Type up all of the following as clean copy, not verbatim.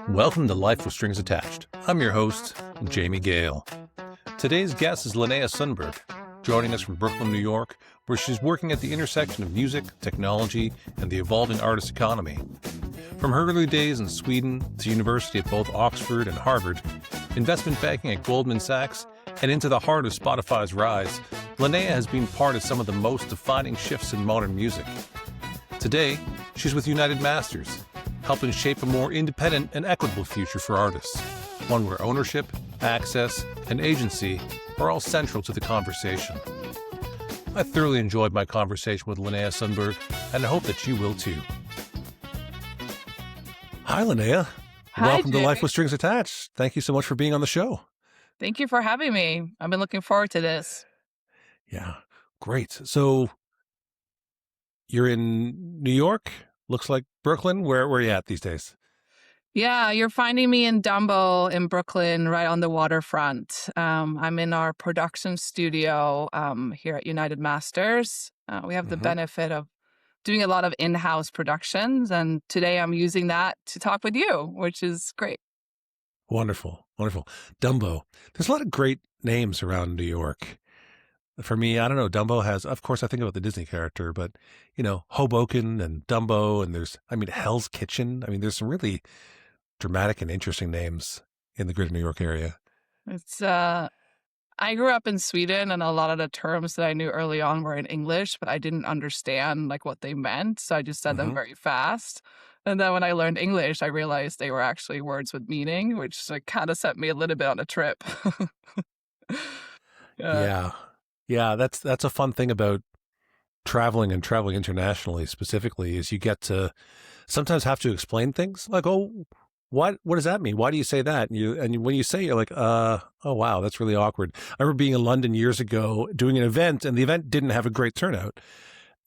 Welcome to Life with Strings Attached. I'm your host, Jamie Gale. Today's guest is Linnea Sundberg, joining us from Brooklyn, New York, where she's working at the intersection of music, technology, and the evolving artist economy. From her early days in Sweden to university at both Oxford and Harvard, investment banking at Goldman Sachs, and into the heart of Spotify's rise, Linnea has been part of some of the most defining shifts in modern music. Today, she's with UnitedMasters, helping shape a more independent and equitable future for artists, one where ownership, access, and agency are all central to the conversation. I thoroughly enjoyed my conversation with Linnea Sundberg, and I hope that you will too. Hi, Linnea. Hi, Welcome Jamie. to Life with Strings Attached. Thank you so much for being on the show. Thank you for having me. I've been looking forward to this. Yeah, great. So you're in New York? Looks like Brooklyn. Where are you at these days? Yeah, you're finding me in Dumbo in Brooklyn, right on the waterfront. I'm in our production studio here at UnitedMasters. We have the benefit of doing a lot of in-house productions, and today I'm using that to talk with you, which is great. Wonderful, wonderful. Dumbo. There's a lot of great names around New York. For me, I don't know, Dumbo has, of course, I think about the Disney character, but, Hoboken and Dumbo, and Hell's Kitchen. There's some really dramatic and interesting names in the greater New York area. It's I grew up in Sweden, and a lot of the terms that I knew early on were in English, but I didn't understand what they meant, so I just said them very fast. And then when I learned English, I realized they were actually words with meaning, which kind of set me a little bit on a trip. Yeah, that's a fun thing about traveling and traveling internationally specifically is you get to sometimes have to explain things like, oh, what does that mean? Why do you say that? And when you say it, you're like, oh wow, that's really awkward. I remember being in London years ago doing an event, and the event didn't have a great turnout.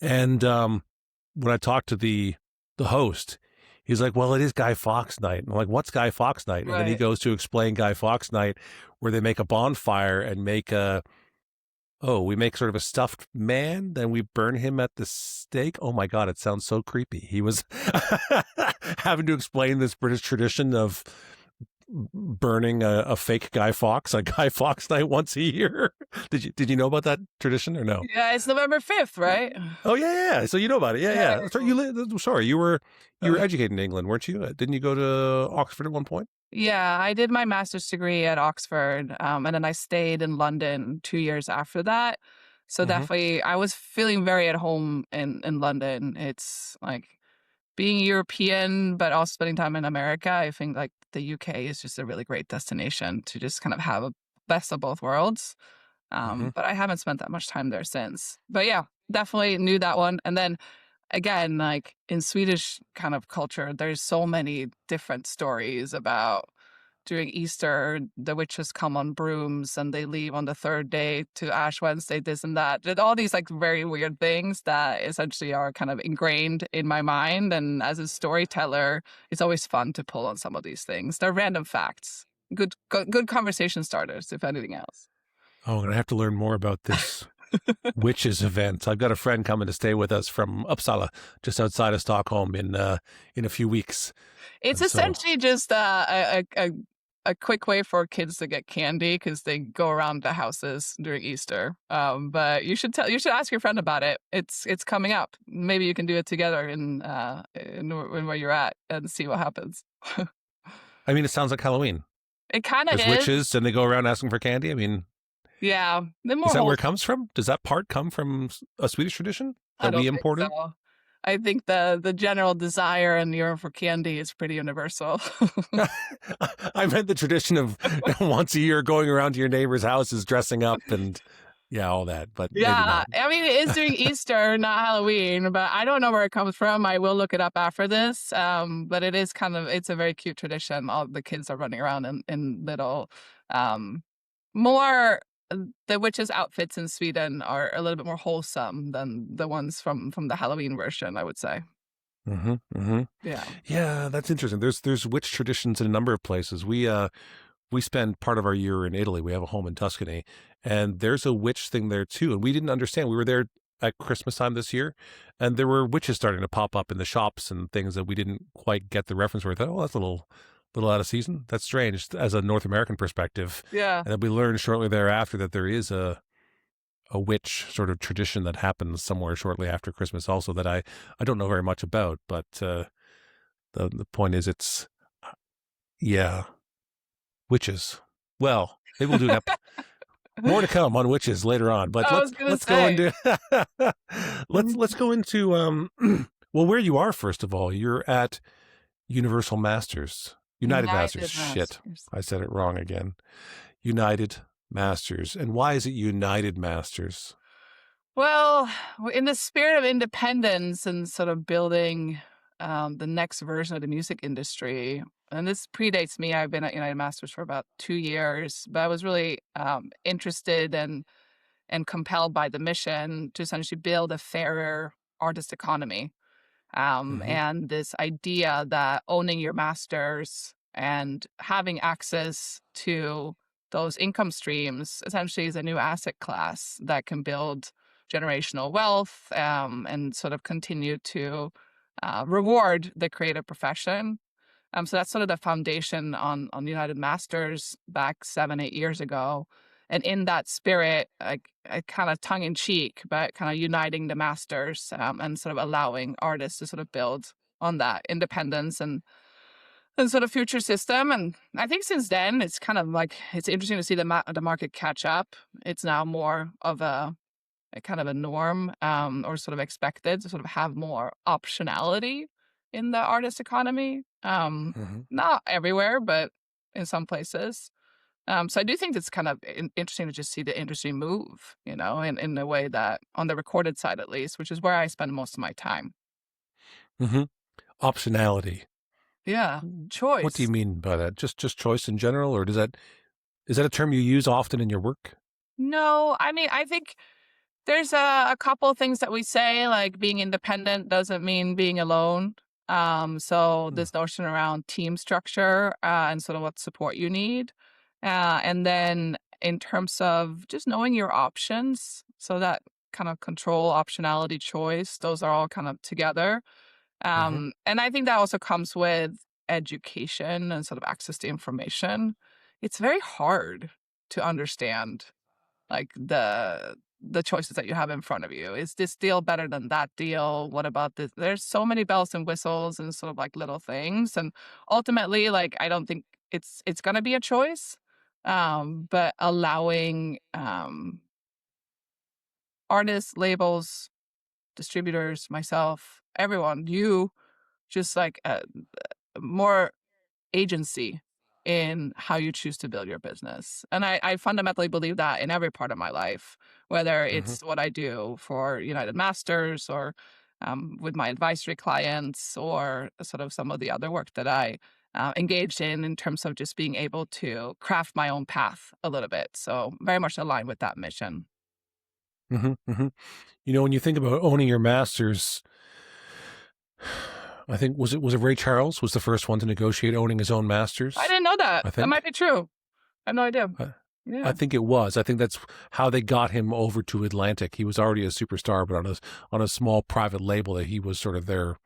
And when I talked to the host, he's like, well, it is Guy Fawkes night. And I'm like, what's Guy Fawkes night? And then he goes to explain Guy Fawkes night, where they make a bonfire and we make sort of a stuffed man, then we burn him at the stake. Oh my God, it sounds so creepy. He was having to explain this British tradition of burning a fake Guy Fawkes, a Guy Fawkes night once a year. Did you know about that tradition or no? Yeah, it's November 5th, right? Oh yeah. So you know about it. Yeah. Sorry, you were educated in England, weren't you? Didn't you go to Oxford at one point? Yeah, I did my master's degree at Oxford, and then I stayed in London 2 years after that. So definitely, I was feeling very at home in London. It's like being European, but also spending time in America. I think the UK is just a really great destination to just kind of have a best of both worlds. But I haven't spent that much time there since. But yeah, definitely knew that one. And then again, in Swedish kind of culture, there's so many different stories about during Easter, the witches come on brooms and they leave on the third day to Ash Wednesday, this and that. There's all these very weird things that essentially are kind of ingrained in my mind. And as a storyteller, it's always fun to pull on some of these things. They're random facts. Good conversation starters, if anything else. Oh, I'm going to have to learn more about this witches event. I've got a friend coming to stay with us from Uppsala, just outside of Stockholm in a few weeks. It's essentially just a quick way for kids to get candy because they go around the houses during Easter. But you should ask your friend about it. It's coming up. Maybe you can do it together in where you're at and see what happens. It sounds like Halloween. It kind of is. There's witches and they go around asking for candy. Yeah. Is that where it comes from? Does that part come from a Swedish tradition that we imported? So. I think the general desire in Europe for candy is pretty universal. I meant the tradition of once a year going around to your neighbor's houses, dressing up and all that. But yeah, it is during Easter, not Halloween, but I don't know where it comes from. I will look it up after this. But it is it's a very cute tradition. All the kids are running around in little, more. The witches' outfits in Sweden are a little bit more wholesome than the ones from the Halloween version, I would say. Yeah, that's interesting. There's witch traditions in a number of places. We spend part of our year in Italy. We have a home in Tuscany, and there's a witch thing there too. And we didn't understand. We were there at Christmas time this year, and there were witches starting to pop up in the shops and things that we didn't quite get the reference for. I thought, oh, that's a little out of season. That's strange as a North American perspective. Yeah. And then we learned shortly thereafter that there is a witch sort of tradition that happens somewhere shortly after Christmas also that I don't know very much about, but the point is it's yeah, witches. Well, maybe we'll do more to come on witches later on, but I was gonna let's go say. into let's go into well, where you are first of all. You're at Universal Masters. United Masters. United Shit. Masters. I said it wrong again. United Masters. And why is it United Masters? Well, in the spirit of independence and sort of building the next version of the music industry, and this predates me, I've been at United Masters for about 2 years, but I was really interested and compelled by the mission to essentially build a fairer artist economy. Mm-hmm. And this idea that owning your masters and having access to those income streams essentially is a new asset class that can build generational wealth and sort of continue to reward the creative profession. So that's sort of the foundation on United Masters back 7-8 years ago. And in that spirit, I kind of tongue in cheek, but kind of uniting the masters and sort of allowing artists to sort of build on that independence and sort of future system. And I think since then, it's kind of like it's interesting to see the market catch up. It's now more of a kind of a norm or sort of expected to sort of have more optionality in the artist economy. Mm-hmm. Not everywhere, but in some places. So I do think it's kind of interesting to just see the industry move, in a way that on the recorded side, at least, which is where I spend most of my time. Mm-hmm. Optionality. Yeah. What do you Choice. mean by that? Just choice in general, or is that a term you use often in your work? No, I mean, I think there's a couple of things that we say, like being independent doesn't mean being alone. So Mm. this notion around team structure and sort of what support you need. And then in terms of just knowing your options, so that kind of control, optionality, choice, those are all kind of together. Mm-hmm. And I think that also comes with education and sort of access to information. It's very hard to understand like the choices that you have in front of you. Is this deal better than that deal? What about this? There's so many bells and whistles and sort of like little things. And ultimately, like I don't think it's gonna be a choice. But allowing artists, labels, distributors, myself, everyone, you just like more agency in how you choose to build your business. And I fundamentally believe that in every part of my life, whether Mm-hmm. it's what I do for United Masters or with my advisory clients or sort of some of the other work that I engaged in terms of just being able to craft my own path a little bit. So very much aligned with that mission. Mm-hmm. Mm-hmm. When you think about owning your masters, I think was it Ray Charles was the first one to negotiate owning his own I masters. didn't know that. I That might think. be true. I have no idea. I, I Yeah. think it was. I think that's how they got him over to Atlantic. He was already a superstar, but on a small private label that he was sort of their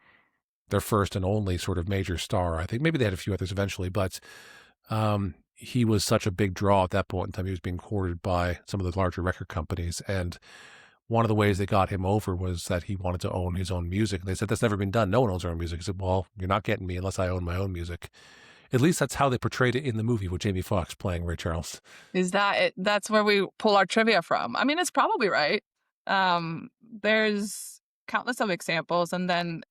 first and only sort of major star. I think maybe they had a few others eventually, but he was such a big draw at that point in time. He was being courted by some of the larger record companies, and one of the ways they got him over was that he wanted to own his own music. And they said, that's never been done. No one owns their own music. He said, well, you're not getting me unless I own my own music. At least that's how they portrayed it in the movie with Jamie Foxx playing Ray Charles. Is that it? That's where we pull our trivia from. I mean, it's probably right. There's countless of examples. And then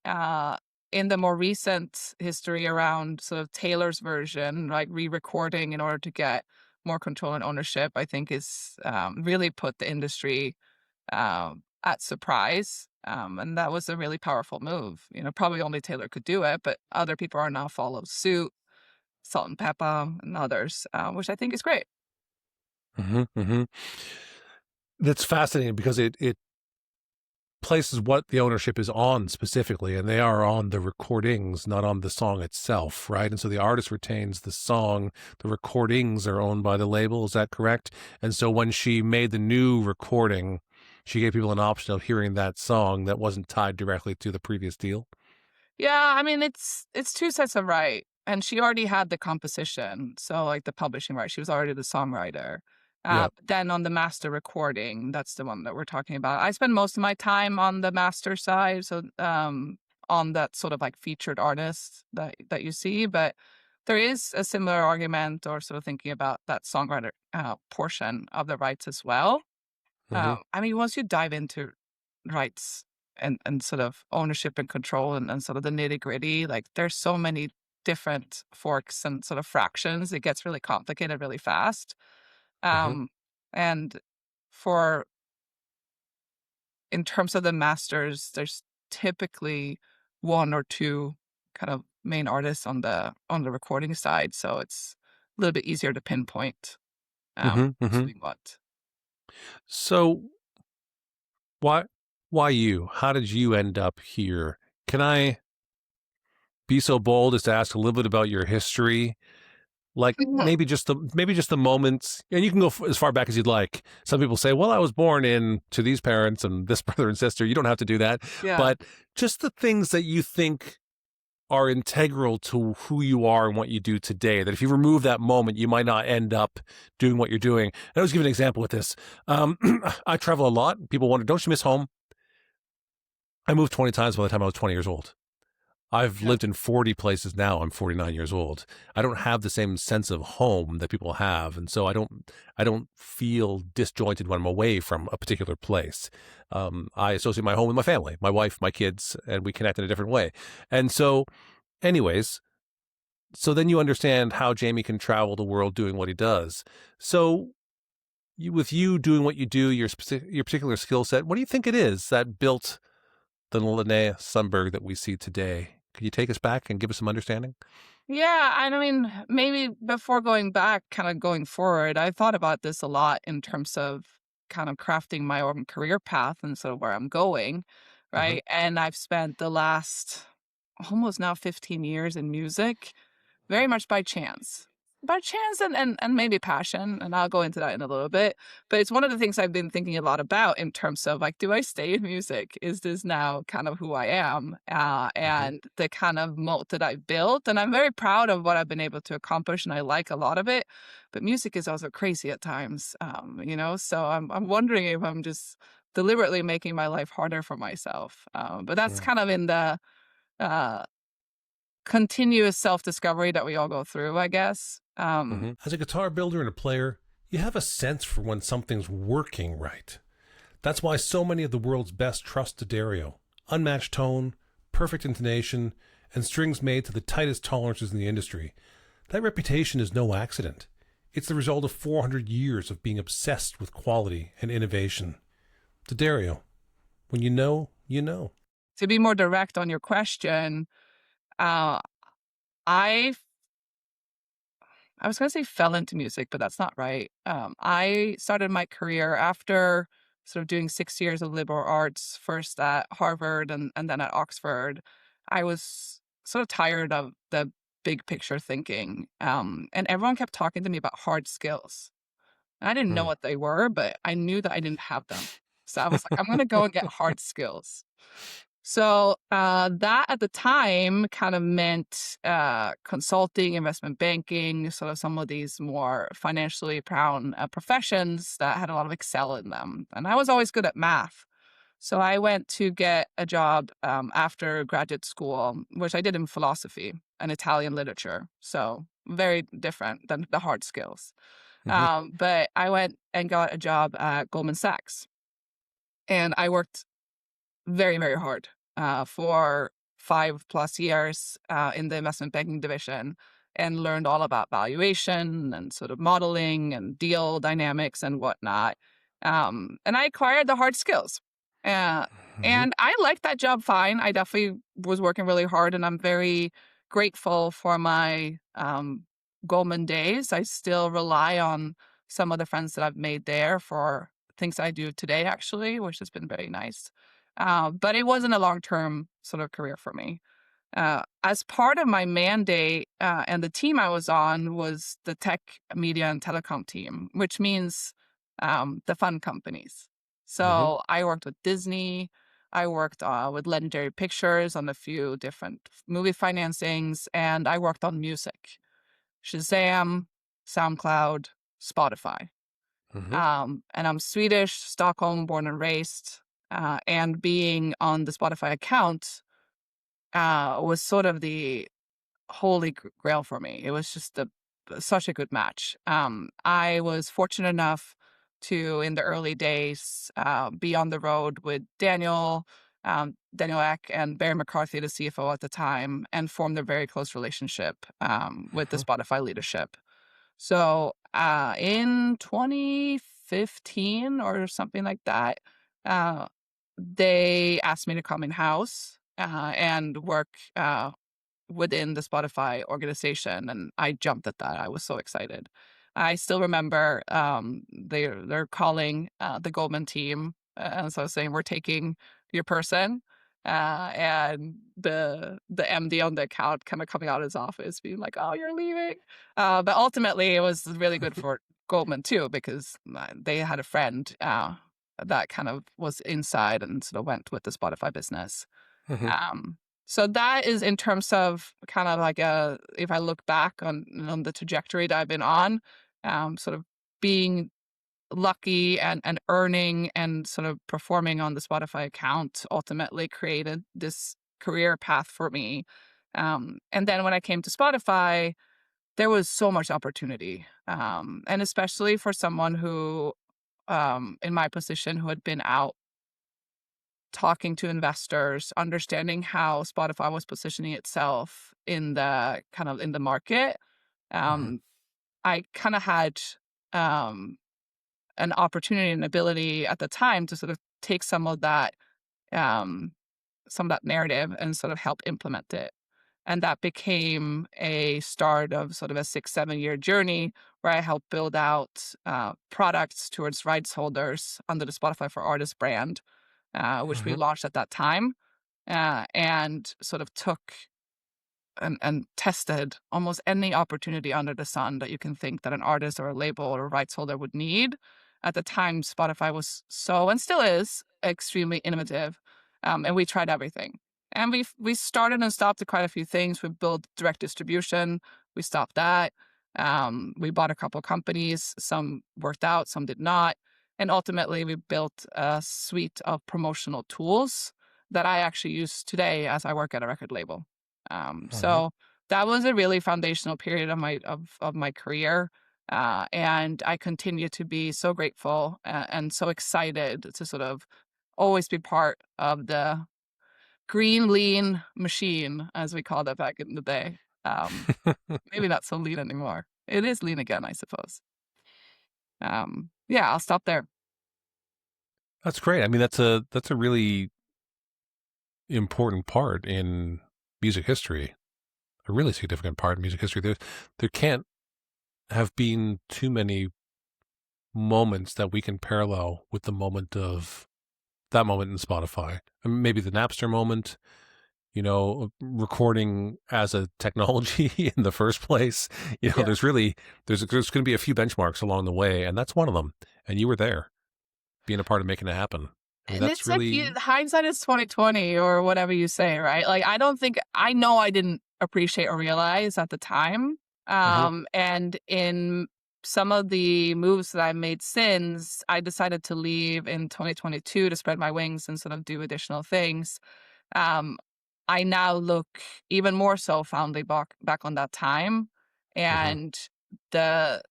in the more recent history around sort of Taylor's version, like re-recording in order to get more control and ownership, I think is really put the industry at surprise. And that was a really powerful move. Probably only Taylor could do it, but other people are now followed suit, Salt and Pepper and others, which I think is great. Mm-hmm, mm-hmm. That's fascinating because it places what the ownership is on specifically, and they are on the recordings, not on the song itself, right? And so the artist retains the song, the recordings are owned by the label, is that correct? And so when she made the new recording, she gave people an option of hearing that song that wasn't tied directly to the previous deal. Yeah, I mean, it's two sets of right, and she already had the composition, so, like, the publishing right, she was already the songwriter. Yeah. Then on the master recording, that's the one that we're talking about. I spend most of my time on the master side, so, on that sort of, like, featured artist that you see, but there is a similar argument or sort of thinking about that songwriter, portion of the rights as well. Hmm. I mean, once you dive into rights and sort of ownership and control and sort of the nitty gritty, like there's so many different forks and sort of fractions. It gets really complicated really fast. Hmm. Um, and for in terms of the masters, there's typically one or two kind of main artists on the recording side, so it's a little bit easier to pinpoint Hmm. who's Hmm. doing what. So why why you? How did you end up here? Can I be so bold as to ask a little bit about your history? Like maybe just the moments, and you can go as far back as you'd like. Some people say, "Well, I was born in to these parents and this brother and sister." You don't have to do that, Yeah. but just the things that you think are integral to who you are and what you do today. That if you remove that moment, you might not end up doing what you're doing. And I was give an example with this. Um, I travel a lot. People wonder, "Don't you miss home?" I moved 20 times by the time I was 20 years old. I've Yeah. lived in 40 places now. I'm 49 years old. I don't have the same sense of home that people have, and so I don't feel disjointed when I'm away from a particular place. I associate my home with my family, my wife, my kids, and we connect in a different way. And so, anyways, so then you understand how Jamie can travel the world doing what he does. So, with you doing what you do, your particular skill set, what do you think it is that built the Linnea Sundberg that we see today? Could you take us back and give us some understanding? Yeah, and I mean, maybe before going back, kind of going forward, I thought about this a lot in terms of kind of crafting my own career path and sort of where I'm going, Hmm. right? And I've spent the last almost now 15 years in music very much by chance. By chance and maybe passion, and I'll go into that in a little bit. But it's one of the things I've been thinking a lot about in terms of like, do I stay in music? Is this now kind of who I am? Hmm. And the kind of moat that I've built. And I'm very proud of what I've been able to accomplish, and I like a lot of it. But music is also crazy at times, so I'm wondering if I'm just deliberately making my life harder for myself. But that's Yeah. kind of in the uh, continuous self-discovery that we all go through, I guess. As a guitar builder and a player, you have a sense for when something's working right. That's why so many of the world's best trust D'Addario. Unmatched tone, perfect intonation, and strings made to the tightest tolerances in the industry. That reputation is no accident. It's the result of 400 years of being obsessed with quality and innovation. D'Addario, when you know, you know. To be more direct on your question, uh, I I was gonna say fell into music, but that's not right. I started my career after sort of doing 6 years of liberal arts, first at Harvard and then at Oxford. I was sort of tired of the big picture thinking, and everyone kept talking to me about hard skills. I didn't know Hmm. what they were, but I knew that I didn't have them. So I was like, I'm gonna go and get hard skills. So that at the time kind of meant consulting, investment banking, sort of some of these more financially proud professions that had a lot of Excel in them. And I was always good at math. So I went to get a job after graduate school, which I did in philosophy and Italian literature. So very different than the hard skills. Hmm. But I went and got a job at Goldman Sachs. And I worked very, very hard for 5+ years in the investment banking division and learned all about valuation and sort of modeling and deal dynamics and whatnot. And I acquired the hard skills. Uh, Hmm. and I liked that job fine. I definitely was working really hard, and I'm very grateful for my Goldman days. I still rely on some of the friends that I've made there for things I do today, actually, which has been very nice. But it wasn't a long-term sort of career for me. As part of my mandate, and the team I was on was the tech, media, and telecom team, which means the fun companies. Hmm. So I worked with Disney. I worked with Legendary Pictures on a few different movie financings, and I worked on music. Shazam, SoundCloud, Spotify. Hmm. And I'm Swedish, Stockholm, born and raised. And being on the Spotify account was sort of the holy grail for me. It was just such a good match. I was fortunate enough to, in the early days, be on the road with Daniel Eck and Barry McCarthy, the CFO at the time, and formed a very close relationship with the Hmm. Spotify leadership. So in 2015 or something like that, uh, they asked me to come in house and work within the Spotify organization, and I jumped at that. I was so excited. I still remember they're calling the Goldman team, and so saying we're taking your person, and the MD on the account kind of coming out of his office, being like, "Oh, you're leaving," but ultimately it was really good for Goldman too because they had a friend that kind of was inside and sort of went with the Spotify business. Hmm. Um, so that is in terms of kind of like if I look back on the trajectory that I've been on, sort of being lucky and earning and sort of performing on the Spotify account ultimately created this career path for me. And then when I came to Spotify, there was so much opportunity. And especially for someone who, in my position, who had been out talking to investors, understanding how Spotify was positioning itself in the kind of in the market. Hmm. Um, I kind of had um, an opportunity and ability at the time to sort of take um, some of that narrative and sort of help implement it. And that became a start of sort of a 6, 7 year journey where I helped build out products towards rights holders under the Spotify for Artists brand, which we Hmm. launched at that time, and sort of took and tested almost any opportunity under the sun that you can think that an artist or a label or a rights holder would need. At the time, Spotify was so and still is extremely innovative, and we tried everything. And we started and stopped at quite a few things. We built direct distribution. We stopped that. We bought a couple of companies. Some worked out, some did not. And ultimately, we built a suite of promotional tools that I actually use today as I work at a record label. Hmm. So that was a really foundational period of my career, and I continue to be so grateful and so excited to sort of always be part of the green lean machine, as we called it back in the day. Maybe not so lean anymore. It is lean again, I suppose. Yeah, I'll stop there. That's great. I mean, that's a really important part in music history. A really significant part in music history. There can't have been too many moments that we can parallel with the moment of that moment in Spotify. I mean, maybe the Napster moment, recording as a technology in the first place. Yeah. There's going to be a few benchmarks along the way, and that's one of them. And you were there, being a part of making it happen. I mean, And that's it's like really. hindsight is 2020 or whatever you say, right? Like I don't think I know I didn't appreciate or realize at the time. Mhm. And in some of the moves that I made since, I decided to leave in 2022 to spread my wings and sort of do additional things. Um, I now look even more so fondly back on that time Mhm. and the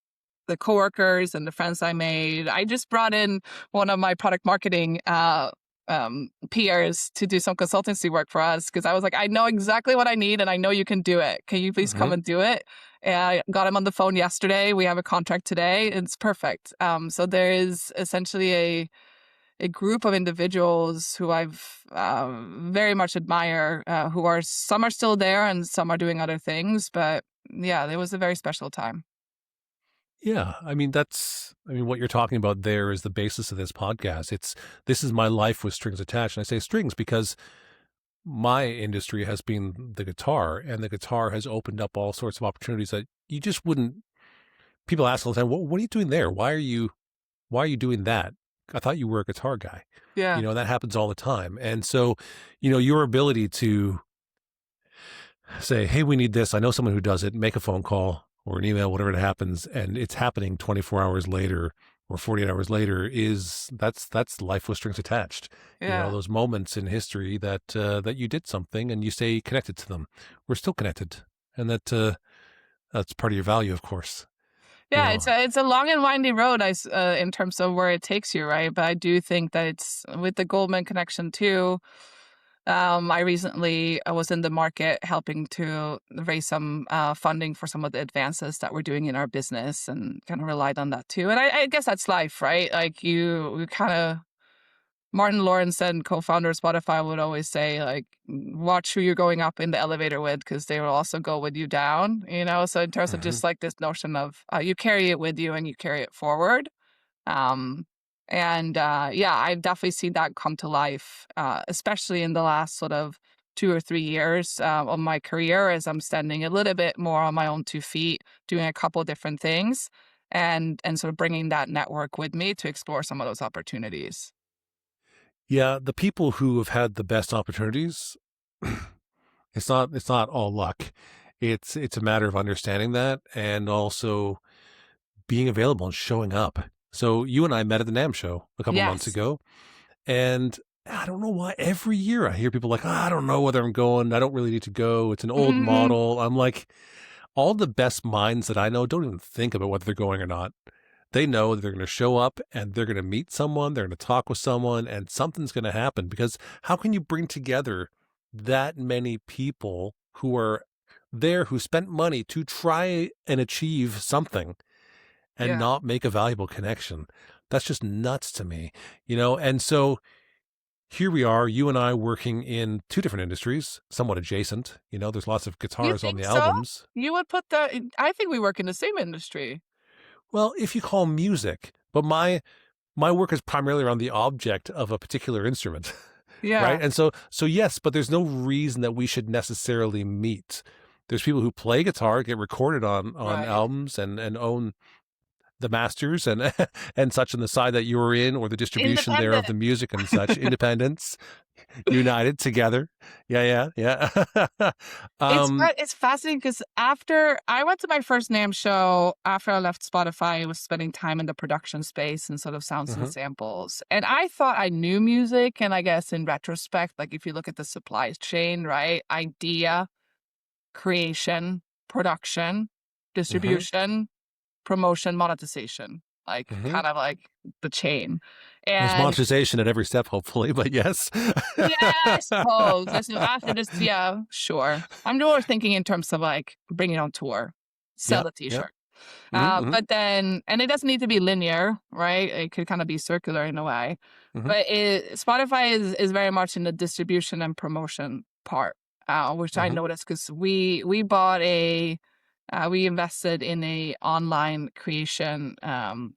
the coworkers and the friends I made. I just brought in one of my product marketing peers to do some consultancy work for us because I was like, I know exactly what I need and I know you can do it. Can you please come Mhm. and do it? And I got him on the phone yesterday. We have a contract today. It's perfect. So there is essentially a group of individuals who I've very much admire, who are some are still there and some are doing other things. But yeah, it was a very special time. Yeah, I mean what you're talking about there is the basis of this podcast. This is my life with strings attached. And I say strings because my industry has been the guitar, and the guitar has opened up all sorts of opportunities that you just wouldn't. People ask all the time, what are you doing there? Why are you doing that? I thought you were a guitar guy. Yeah. That happens all the time. And so, your ability to say, hey, we need this. I know someone who does it, make a phone call or an email, whatever it happens, and it's happening 24 hours later or 48 hours later that's life with strings attached. Yeah. Those moments in history that you did something and you stay connected to them. We're still connected. And that's part of your value, of course. You Yeah, know, it's a long and windy road in terms of where it takes you, right? But I do think that it's with the Goldman connection too. I recently was in the market helping to raise some funding for some of the advances that we're doing in our business and kind of relied on that too. And I guess that's life, right? Like you kind of Martin Lawrence and co-founder of Spotify would always say, like, watch who you're going up in the elevator with because they will also go with you down, you know? So in terms of mhm. just like this notion of you carry it with you and you carry it forward. Um, yeah, I've definitely seen that come to life, especially in the last sort of 2 or 3 years of my career as I'm standing a little bit more on my own 2 feet, doing a couple different things and sort of bringing that network with me to explore some of those opportunities. Yeah, the people who have had the best opportunities, it's not all luck. It's a matter of understanding that and also being available and showing up. So you and I met at the NAM show a couple months Yes. ago, and I don't know why every year I hear people like, I don't know whether I'm going. I don't really need to go. It's an old Mhm. model. I'm like, all the best minds that I know don't even think about whether they're going or not. They know that they're going to show up and they're going to meet someone, they're going to talk with someone, and something's going to happen. Because how can you bring together that many people who are there, who spent money to try and achieve something and Yeah. not make a valuable connection? That's just nuts to me. And so here we are, you and I working in two different industries, somewhat adjacent. There's lots of You guitars on think the so? albums. You would put that I think we work in the same industry. Well, if you call music, but my work is primarily around the object of a particular instrument, right? Yeah. And so yes, but there's no reason that we should necessarily meet. There's people who play guitar, get recorded on Right. albums and own the masters and and such on the side that you're in, or the distribution there of Independent. the music and such. Independence, united together. Yeah, yeah, yeah. um, It's fascinating because after I went to my first NAMM show, after I left Spotify, I was spending time in the production space and sort of sounds and mhm, samples. And I thought I knew music. And I guess in retrospect, like if you look at the supply chain, right? Idea, creation, production, mhm, distribution, promotion, monetization, like mhm. kind of like the chain. There's And monetization at every step, hopefully, but yes. yeah, I suppose. I so after this, yeah, sure. I'm more thinking in terms of like bring it on tour, sell Yep, the yep. t-shirt. Mhm, mhm, But then, and it doesn't need to be linear, right? It could kind of be circular in a way. mhm, But Spotify is very much in the distribution and promotion part, which I mhm, noticed because we bought we invested in a online creation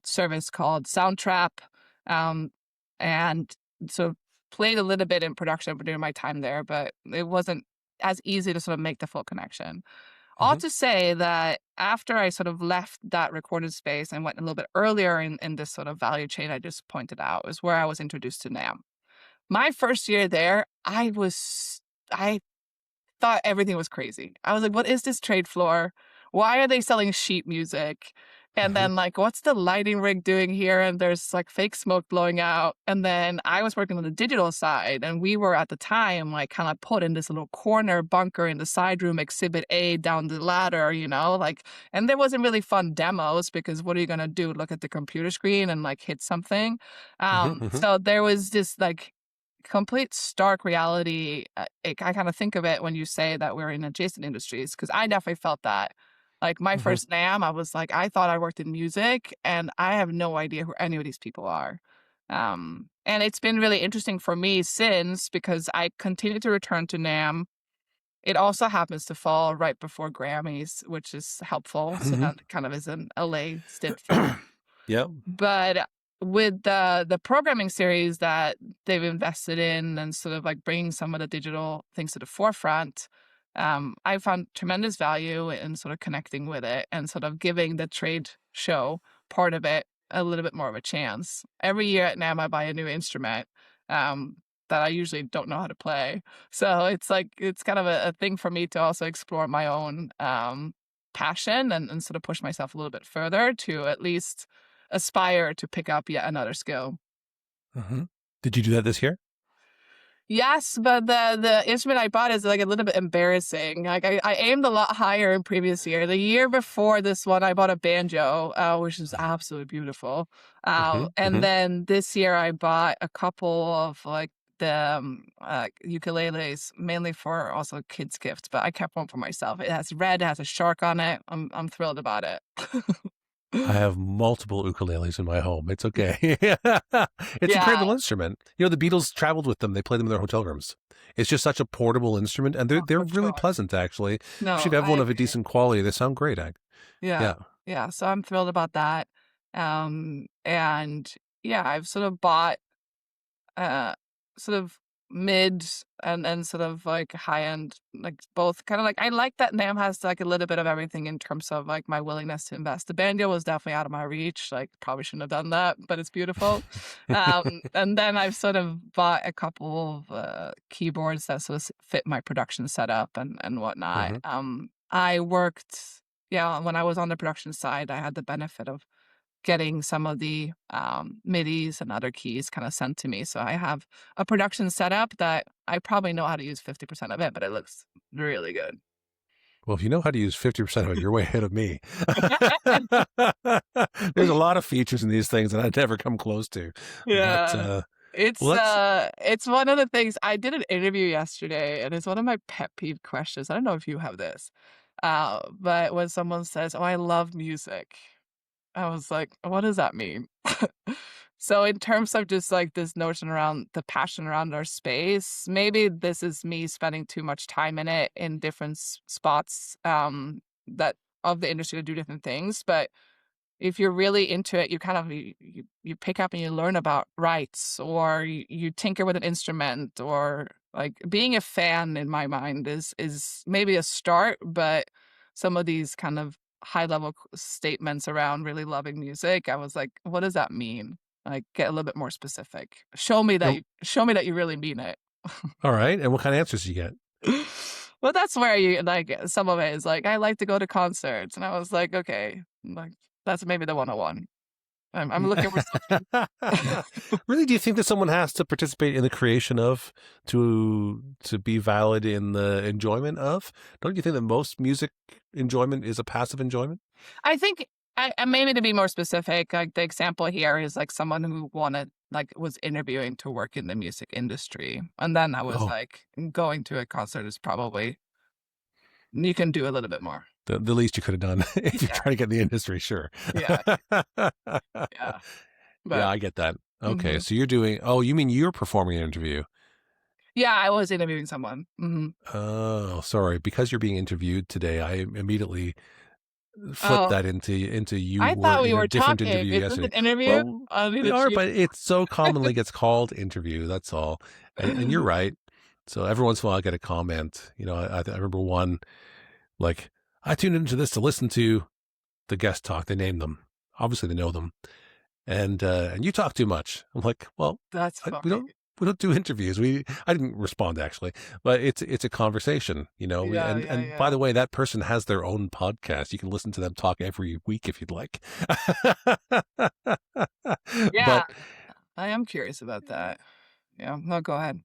service called Soundtrap, um, and so played a little bit in production during my time there, but it wasn't as easy to sort of make the full connection. All mhm, to say that after I sort of left that recorded space and went a little bit earlier in this sort of value chain I just pointed out is where I was introduced to NAM. My first year there, I thought everything was crazy. I was like, what is this trade floor? Why are they selling sheet music? And mhm, then like, what's the lighting rig doing here? And there's like fake smoke blowing out. And then I was working on the digital side and we were at the time like kind of put in this little corner bunker in the side room, exhibit A down the ladder, like, and there wasn't really fun demos because what are you going to do? Look at the computer screen and like hit something. mhm, mhm, So there was this like complete stark reality. I kind of think of it when you say that we're in adjacent industries because I definitely felt that. Like my mhm, first NAM, I was like, I thought I worked in music, and I have no idea who any of these people are. And it's been really interesting for me since because I continue to return to NAM. It also happens to fall right before Grammys, which is helpful. So mhm. that kind of is an LA stint for me. Yep. But with the programming series that they've invested in and sort of like bringing some of the digital things to the forefront, I found tremendous value in sort of connecting with it and sort of giving the trade show part of it a little bit more of a chance. Every year at NAM, I buy a new instrument um, that I usually don't know how to play. So it's like, it's kind of a thing for me to also explore my own passion and sort of push myself a little bit further to at least aspire to pick up yet another skill. Hmm. Did you do that this year? Yes, but the instrument I bought is like a little bit embarrassing. Like I aimed a lot higher in previous year. The year before this one, I bought a banjo, which is absolutely beautiful. Hmm. And Hmm. then this year I bought a couple of like the ukuleles, mainly for also kids' gifts. But I kept one for myself. It has red, it has a shark on it. I'm thrilled about it. I have multiple ukuleles in my home. It's okay. It's a great Yeah, little instrument. You know, the Beatles traveled with them. They played them in their hotel rooms. It's just such a portable instrument, and they're for really sure. pleasant, actually. Especially if No, you have I one of a agree. decent quality, they sound great. Yeah. Yeah. Yeah. So I'm thrilled about that. And yeah, I've sort of bought uh sort of mid and sort of like high end, like both kind of like I like that NAM has like a little bit of everything in terms of like my willingness to invest. The banjo was definitely out of my reach. Like probably shouldn't have done that, but it's beautiful. And then I've sort of bought a couple of keyboards that sort of fit my production setup and whatnot. Hmm. I worked, yeah, when I was on the production side, I had the benefit of getting some of the MIDIs and other keys kind of sent to me. So I have a production setup that I probably know how to use 50% of it, but it looks really good. Well, if you know how to use 50% of it, you're way ahead of me. There's a lot of features in these things that I'd never come close to. But, Yeah. well, that's, It's one of the things I did an interview yesterday, and it's one of my pet peeve questions. I don't know if you have this. But when someone says, "Oh, I love music." I was like, "What does that mean?" So in terms of just like this notion around the passion around our space, maybe this is me spending too much time in it in different spots that of the industry to do different things. But if you're really into it, you kind of you pick up and you learn about rights, or you tinker with an instrument, or like being a fan in my mind is maybe a start, but some of these kind of high level statements around really loving music, I was like, what does that mean? Like, get a little bit more specific. you know, Show me that you really mean it. all right. And what kind of answers do you get? Well, that's where you like some of it is like, I like to go to concerts, and I was like, okay, like that's maybe the 101. I'm looking for something. Really, do you think that someone has to participate in the creation of to be valid in the enjoyment of? Don't you think that most music enjoyment is a passive enjoyment? I think maybe to be more specific, like the example here is like someone who wanted like was interviewing to work in the music industry, and then I was Oh, like, going to a concert is probably you can do a little bit more. the least you could have done if you're Yeah, trying to get in the industry, sure. yeah, yeah. Yeah, But I get that. Okay, mhm. so you're doing. Oh, you mean you're performing an interview? Yeah, I was interviewing someone. Oh, sorry. Because you're being interviewed today, I immediately flip Oh, that into you I were thought we in a were different talking. interview Is this yesterday. an interview? Well, I need we to are, cheat. but it so commonly gets called interview. That's all. And you're right. So every once in a while, I get a comment. You know, I remember one like I tuned into this to listen to the guest talk. They named them. Obviously, they know them. And you talk too much. I'm like, well, That's I, funny. we don't do interviews. I didn't respond actually, but it's a conversation, you know. Yeah, yeah, And by yeah. the way, that person has their own podcast. You can listen to them talk every week if you'd like. Yeah, But I am curious about that. Yeah, no, go ahead.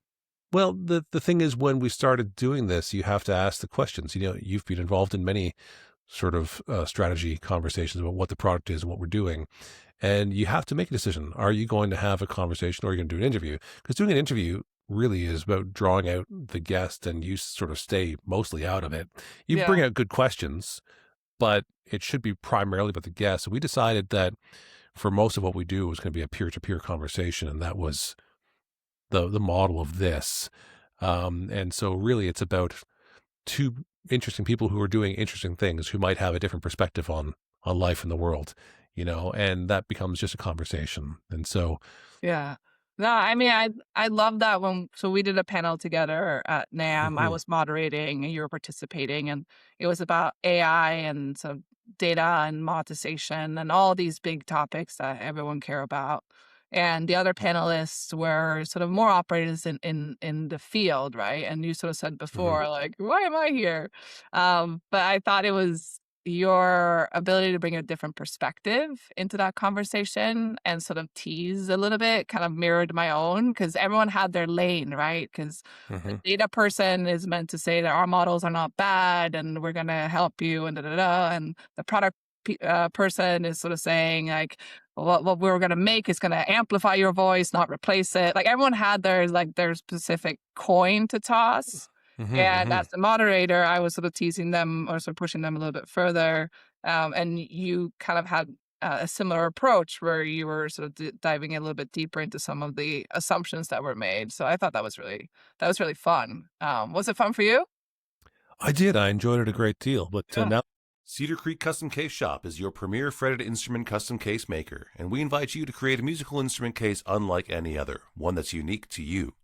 well, the thing is, when we started doing this, you have to ask the questions. You know, you've been involved in many sort of strategy conversations about what the product is and what we're doing. And you have to make a decision. Are you going to have a conversation or are you going to do an interview? Because doing an interview really is about drawing out the guest and you sort of stay mostly out of it. You bring Yeah, out good questions, but it should be primarily about the guest. So we decided that for most of what we do was going to be a peer-to-peer conversation. And that was the model of this. And so really it's about two interesting people who are doing interesting things who might have a different perspective on life in the world, you know, and that becomes just a conversation. And so, yeah. No, I mean, I love that when so we did a panel together at NAM. I mhm, was moderating and you were participating, and it was about AI and so data and monetization and all these big topics that everyone care about. And the other panelists were sort of more operators in the field, right? And you sort of said Hmm. before, like, why am I here? But I thought it was your ability to bring a different perspective into that conversation and sort of tease a little bit kind of mirrored my own, because everyone had their lane, right? Because the Hmm. data person is meant to say that our models are not bad and we're going to help you and da da da. And the product person is sort of saying, like, what we're going to make is going to amplify your voice, not replace it. Like, everyone had their specific coin to toss. And Hmm. as the moderator, I was sort of teasing them or sort of pushing them a little bit further. And you kind of had a similar approach where you were sort of diving a little bit deeper into some of the assumptions that were made. So I thought that was really fun. Was it fun for you? I did. I enjoyed it a great deal. But Yeah. now, Cedar Creek Custom Case Shop is your premier fretted instrument custom case maker, and we invite you to create a musical instrument case unlike any other, one that's unique to you.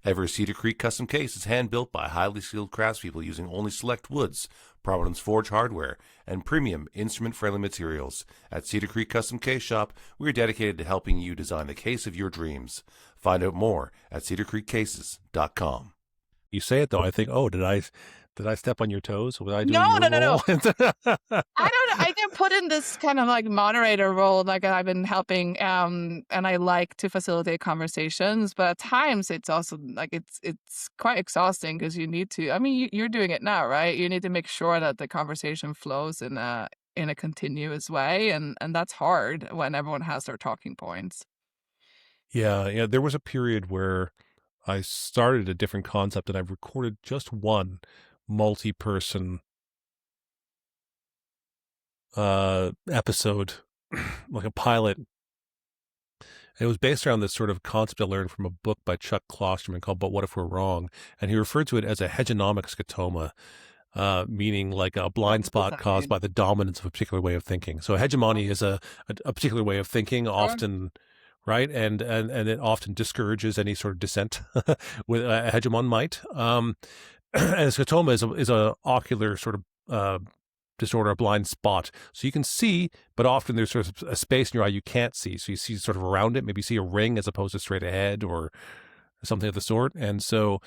Every Cedar Creek custom case is hand-built by highly skilled craftspeople using only select woods, Providence Forge hardware, and premium instrument-friendly materials. At Cedar Creek Custom Case Shop, we are dedicated to helping you design the case of your dreams. Find out more at cedarcreekcases.com. You say it though, I think, oh, did I step on your toes? Was I No, doing your no, no, no. role? I get put in this kind of like moderator role, like I've been helping, and I like to facilitate conversations, but at times it's also like it's quite exhausting because you need to. I mean, you're doing it now, right? You need to make sure that the conversation flows in a continuous way, and that's hard when everyone has their talking points. Yeah, yeah. There was a period where I started a different concept and I've recorded just one multi-person episode, like a pilot. And it was based around this sort of concept I learned from a book by Chuck Klosterman called But What If We're Wrong? And he referred to it as a hegemonic scotoma, meaning like a blind What does spot that caused mean? by the dominance of a particular way of thinking. So a hegemony is a particular way of thinking, Sure. often, right? And it often discourages any sort of dissent with a hegemon might. And a scotoma is a ocular sort of disorder, a blind spot. So you can see, but often there's sort of a space in your eye you can't see. So you see sort of around it, maybe see a ring as opposed to straight ahead or something of the sort. And so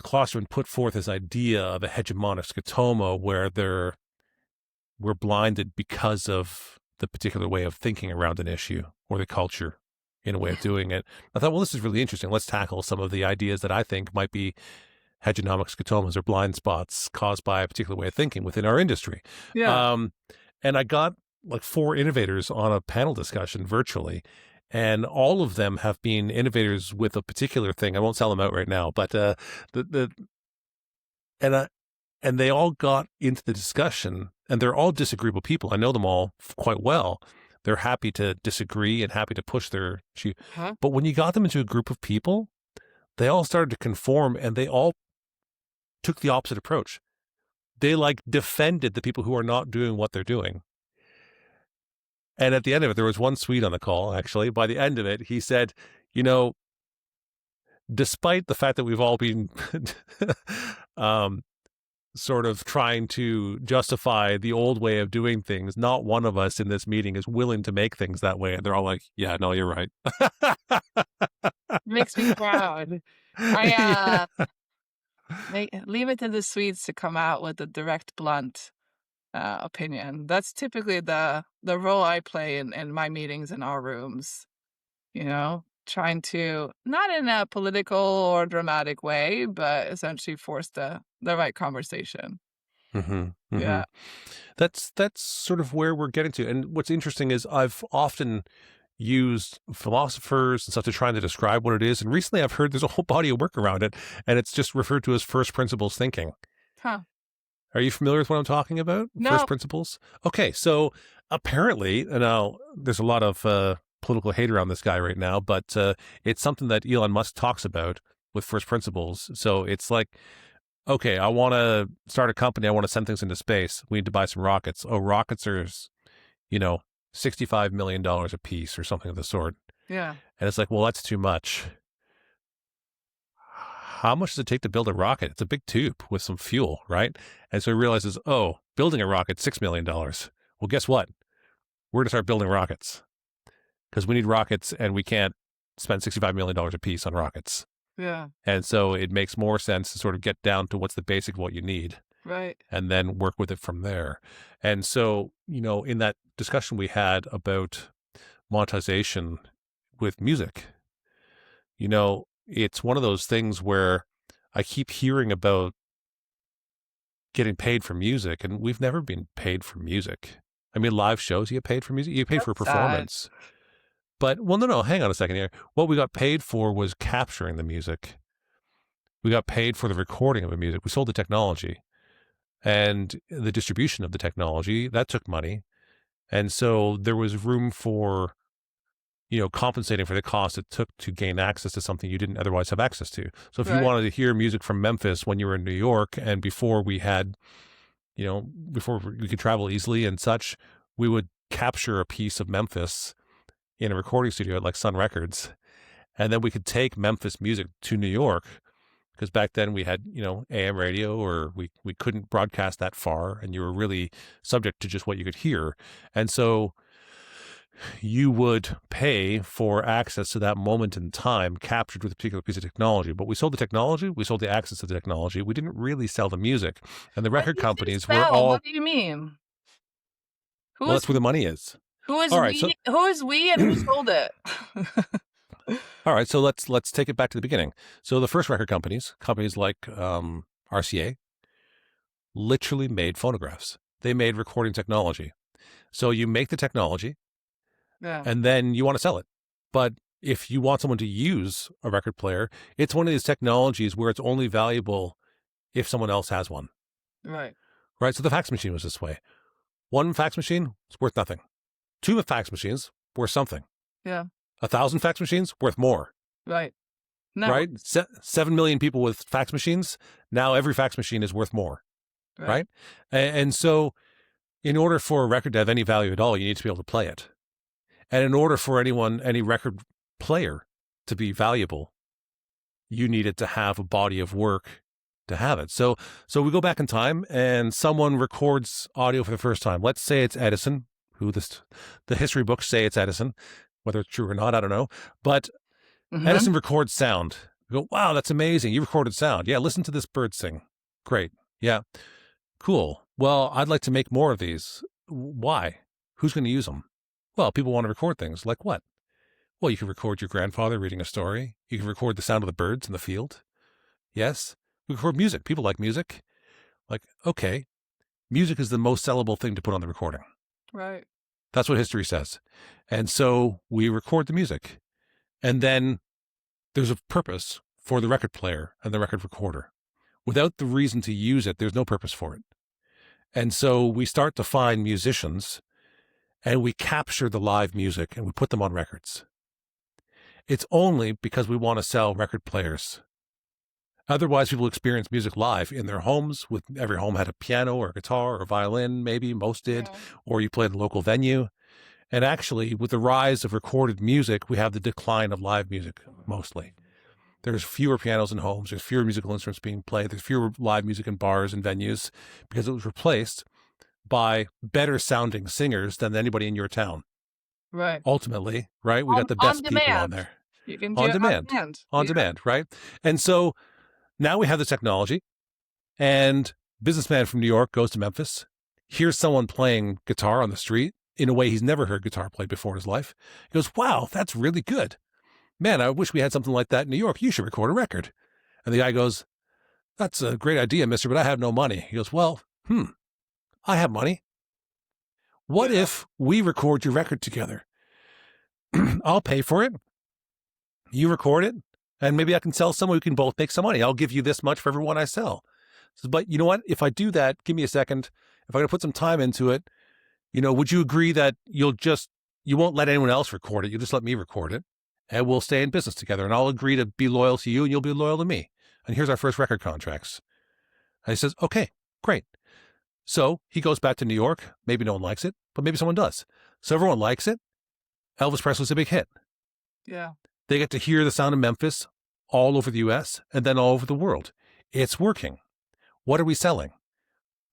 Klosterman put forth this idea of a hegemonic scotoma where we're blinded because of the particular way of thinking around an issue or the culture in a way of doing it. I thought, well, this is really interesting. Let's tackle some of the ideas that I think might be hegemonic scotomas or blind spots caused by a particular way of thinking within our industry. Yeah. Um, and I got like 4 innovators on a panel discussion virtually, and all of them have been innovators with a particular thing. I won't sell them out right now, but the and I, and they all got into the discussion, and they're all disagreeable people. I know them all quite well. They're happy to disagree and happy to push their issue. Huh? But when you got them into a group of people, they all started to conform, and they all took the opposite approach. They like defended the people who are not doing what they're doing. And at the end of it, there was one Swede on the call, actually. By the end of it, he said, you know, despite the fact that we've all been sort of trying to justify the old way of doing things, not one of us in this meeting is willing to make things that way. And they're all like, yeah, no, you're right. Makes me proud. I Yeah. leave it to the Swedes to come out with a direct, blunt opinion. That's typically the role I play in my meetings in our rooms. Trying to, not in a political or dramatic way, but essentially force the right conversation. Mm-hmm, mm-hmm. Yeah. That's sort of where we're getting to. And what's interesting is I've often used philosophers and stuff to try to describe what it is. And recently I've heard there's a whole body of work around it, and it's just referred to as first principles thinking. Huh. Are you familiar with what I'm talking about? First No. principles? Okay, so apparently, now there's a lot of political hate around this guy right now, but it's something that Elon Musk talks about with first principles. So it's like, okay, I want to start a company. I want to send things into space. We need to buy some rockets. Oh, rockets are, $65 million a piece or something of the sort. Yeah. And it's like, well, that's too much. how much does it take to build a rocket? It's a big tube with some fuel, right? And so he realizes, oh, building a rocket, $6 million. Well, guess what? We're going to start building rockets because we need rockets and we can't spend $65 million a piece on rockets. Yeah. And so it makes more sense to sort of get down to what's the basic of what you need. Right. And then work with it from there. And so, in that discussion we had about monetization with music, it's one of those things where I keep hearing about getting paid for music, and we've never been paid for music. I mean, live shows, you get paid for music, you get paid for a performance. Sad. But, well, no, hang on a second here. What we got paid for was capturing the music. We got paid for the recording of the music. We sold the technology. And the distribution of the technology, that took money. And so there was room for, compensating for the cost it took to gain access to something you didn't otherwise have access to. So if you wanted to hear music from Memphis when you were in New York, and before we had, before we could travel easily and such, we would capture a piece of Memphis in a recording studio at like Sun Records. And then we could take Memphis music to New York, because back then we had, AM radio, or we couldn't broadcast that far, and you were really subject to just what you could hear. And so you would pay for access to that moment in time captured with a particular piece of technology. But we sold the technology, we sold the access to the technology. We didn't really sell the music. And the record companies were all... What do you mean? Well, that's where the money is. Who is we and who sold it? All right, so let's take it back to the beginning. So the first record companies like RCA, literally made phonographs. They made recording technology. So you make the technology, and then you want to sell it. But if you want someone to use a record player, it's one of these technologies where it's only valuable if someone else has one. Right. Right. So the fax machine was this way. One fax machine is worth nothing. 2 fax machines worth something. Yeah. 1,000 fax machines worth more. Right. No. Right? 7 million people with fax machines. Now every fax machine is worth more. Right? And so in order for a record to have any value at all, you need to be able to play it. And in order for any record player to be valuable, you needed to have a body of work to have it. So we go back in time and someone records audio for the first time. Let's say it's Edison, who the history books say it's Edison. Whether it's true or not, I don't know. But Edison records sound. You go, wow, that's amazing. You recorded sound. Yeah, listen to this bird sing. Great. Yeah. Cool. Well, I'd like to make more of these. Why? Who's going to use them? Well, people want to record things. Like what? Well, you can record your grandfather reading a story. You can record the sound of the birds in the field. Yes. We record music. People like music. Like, okay, music is the most sellable thing to put on the recording. Right. That's what history says. And so we record the music. And then there's a purpose for the record player and the record recorder. Without the reason to use it, there's no purpose for it. And so we start to find musicians and we capture the live music and we put them on records. It's only because we want to sell record players. Otherwise, people experience music live in their homes. With every home had a piano or a guitar or a violin, maybe most did, or you played at a local venue. And actually, with the rise of recorded music, we have the decline of live music mostly. There's fewer pianos in homes. There's fewer musical instruments being played. There's fewer live music in bars and venues because it was replaced by better sounding singers than anybody in your town. Right. Ultimately, right? We got the best people on there. You can do it on demand. Right? And so now we have the technology, and businessman from New York goes to Memphis, hears someone playing guitar on the street in a way he's never heard guitar played before in his life. He goes, wow, that's really good. Man, I wish we had something like that in New York. You should record a record. And the guy goes, that's a great idea, mister, but I have no money. He goes, well, I have money. What if we record your record together? I'll pay for it. You record it. And maybe I can sell some, we can both make some money. I'll give you this much for every one I sell. But you know what? If I do that, give me a second. If I'm going to put some time into it, would you agree that you won't let anyone else record it? You'll just let me record it, and we'll stay in business together. And I'll agree to be loyal to you, and you'll be loyal to me. And here's our first record contracts. And he says, okay, great. So he goes back to New York. Maybe no one likes it, but maybe someone does. So everyone likes it. Elvis Presley's a big hit. Yeah. They get to hear the sound of Memphis all over the US and then all over the world. It's working. What are we selling?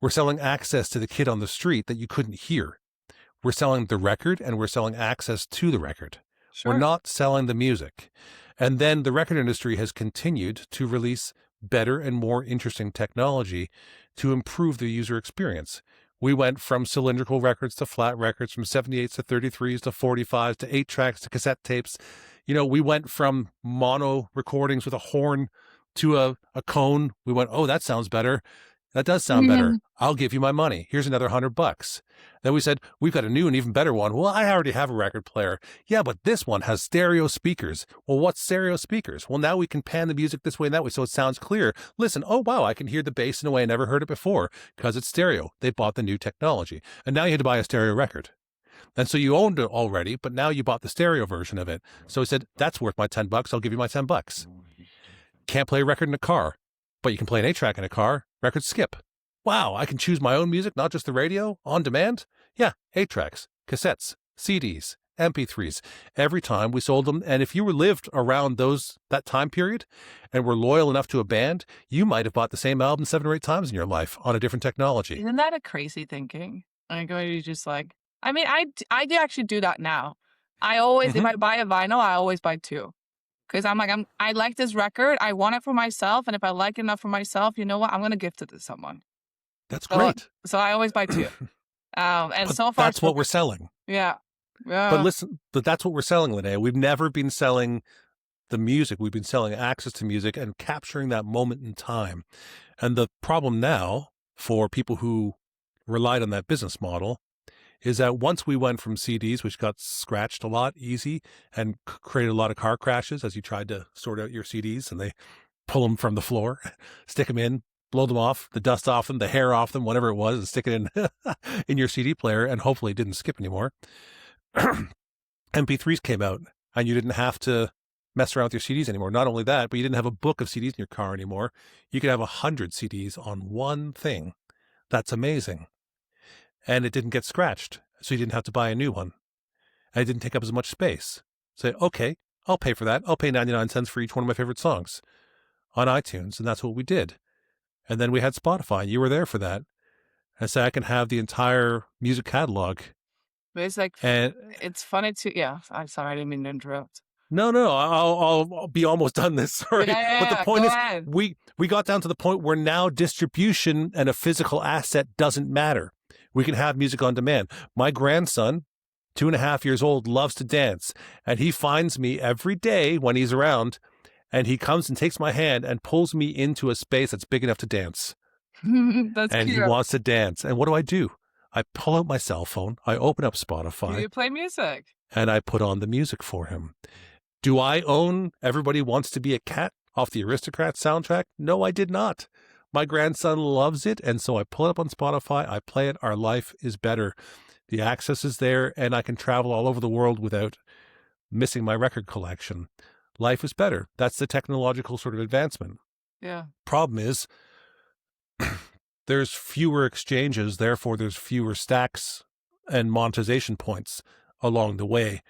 We're selling access to the kid on the street that you couldn't hear. We're selling the record and we're selling access to the record. We're Sure. not selling the music. And then the record industry has continued to release better and more interesting technology to improve the user experience. We went from cylindrical records to flat records, from 78s to 33s to 45s to 8 tracks to cassette tapes. We went from mono recordings with a horn to a cone. We went, oh, that sounds better. That does sound better. I'll give you my money. Here's another $100. Then we said, we've got a new and even better one. Well, I already have a record player. Yeah, but this one has stereo speakers. Well, what's stereo speakers? Well, now we can pan the music this way and that way so it sounds clear. Listen, oh, wow, I can hear the bass in a way I never heard it before because it's stereo. They bought the new technology. And now you had to buy a stereo record. And so you owned it already, but now you bought the stereo version of it. So he said, that's worth my $10. I'll give you my $10. Can't play a record in a car, but you can play an 8-track in a car. Records skip. Wow, I can choose my own music, not just the radio, on demand? Yeah, 8-tracks, cassettes, CDs, MP3s. Every time we sold them. And if you lived around that time period and were loyal enough to a band, you might have bought the same album 7 or 8 times in your life on a different technology. Isn't that a crazy thinking? Like, are you just like, I mean, I do actually do that now. I always, if I buy a vinyl, I always buy 2. Because I'm like, I like this record. I want it for myself. And if I like it enough for myself, you know what? I'm going to gift it to someone. That's great. So I always buy 2. And but so far, that's what we're selling. Yeah. But listen, that's what we're selling, Linnea. We've never been selling the music. We've been selling access to music and capturing that moment in time. And the problem now for people who relied on that business model is that once we went from CDs, which got scratched a lot easy and created a lot of car crashes as you tried to sort out your CDs and they pull them from the floor, stick them in, blow them off, the dust off them, the hair off them, whatever it was, and stick it in in your CD player, and hopefully it didn't skip anymore. MP3s came out and you didn't have to mess around with your CDs anymore. Not only that, but you didn't have a book of CDs in your car anymore. You could have 100 CDs on one thing. That's amazing. And it didn't get scratched, so you didn't have to buy a new one. And it didn't take up as much space. Say, okay, I'll pay for that. I'll pay 99 cents for each one of my favorite songs on iTunes. And that's what we did. And then we had Spotify. You were there for that. And so I can have the entire music catalog. But it's like, and it's funny too. Yeah, I'm sorry, I didn't mean to interrupt. No, I'll be almost done this. Sorry. Yeah, but the point is, ahead. we got down to the point where now distribution and a physical asset doesn't matter. We can have music on demand. My grandson, 2.5 years old, loves to dance. And he finds me every day when he's around. And he comes and takes my hand and pulls me into a space that's big enough to dance. That's and cute. He wants to dance. And what do? I pull out my cell phone. I open up Spotify. You play music. And I put on the music for him. Do I own Everybody Wants to Be a Cat off the Aristocrats soundtrack? No, I did not. My grandson loves it, and so I pull it up on Spotify, I play it, our life is better. The access is there, and I can travel all over the world without missing my record collection. Life is better. That's the technological sort of advancement. Yeah. Problem is, there's fewer exchanges, therefore there's fewer stacks and monetization points along the way.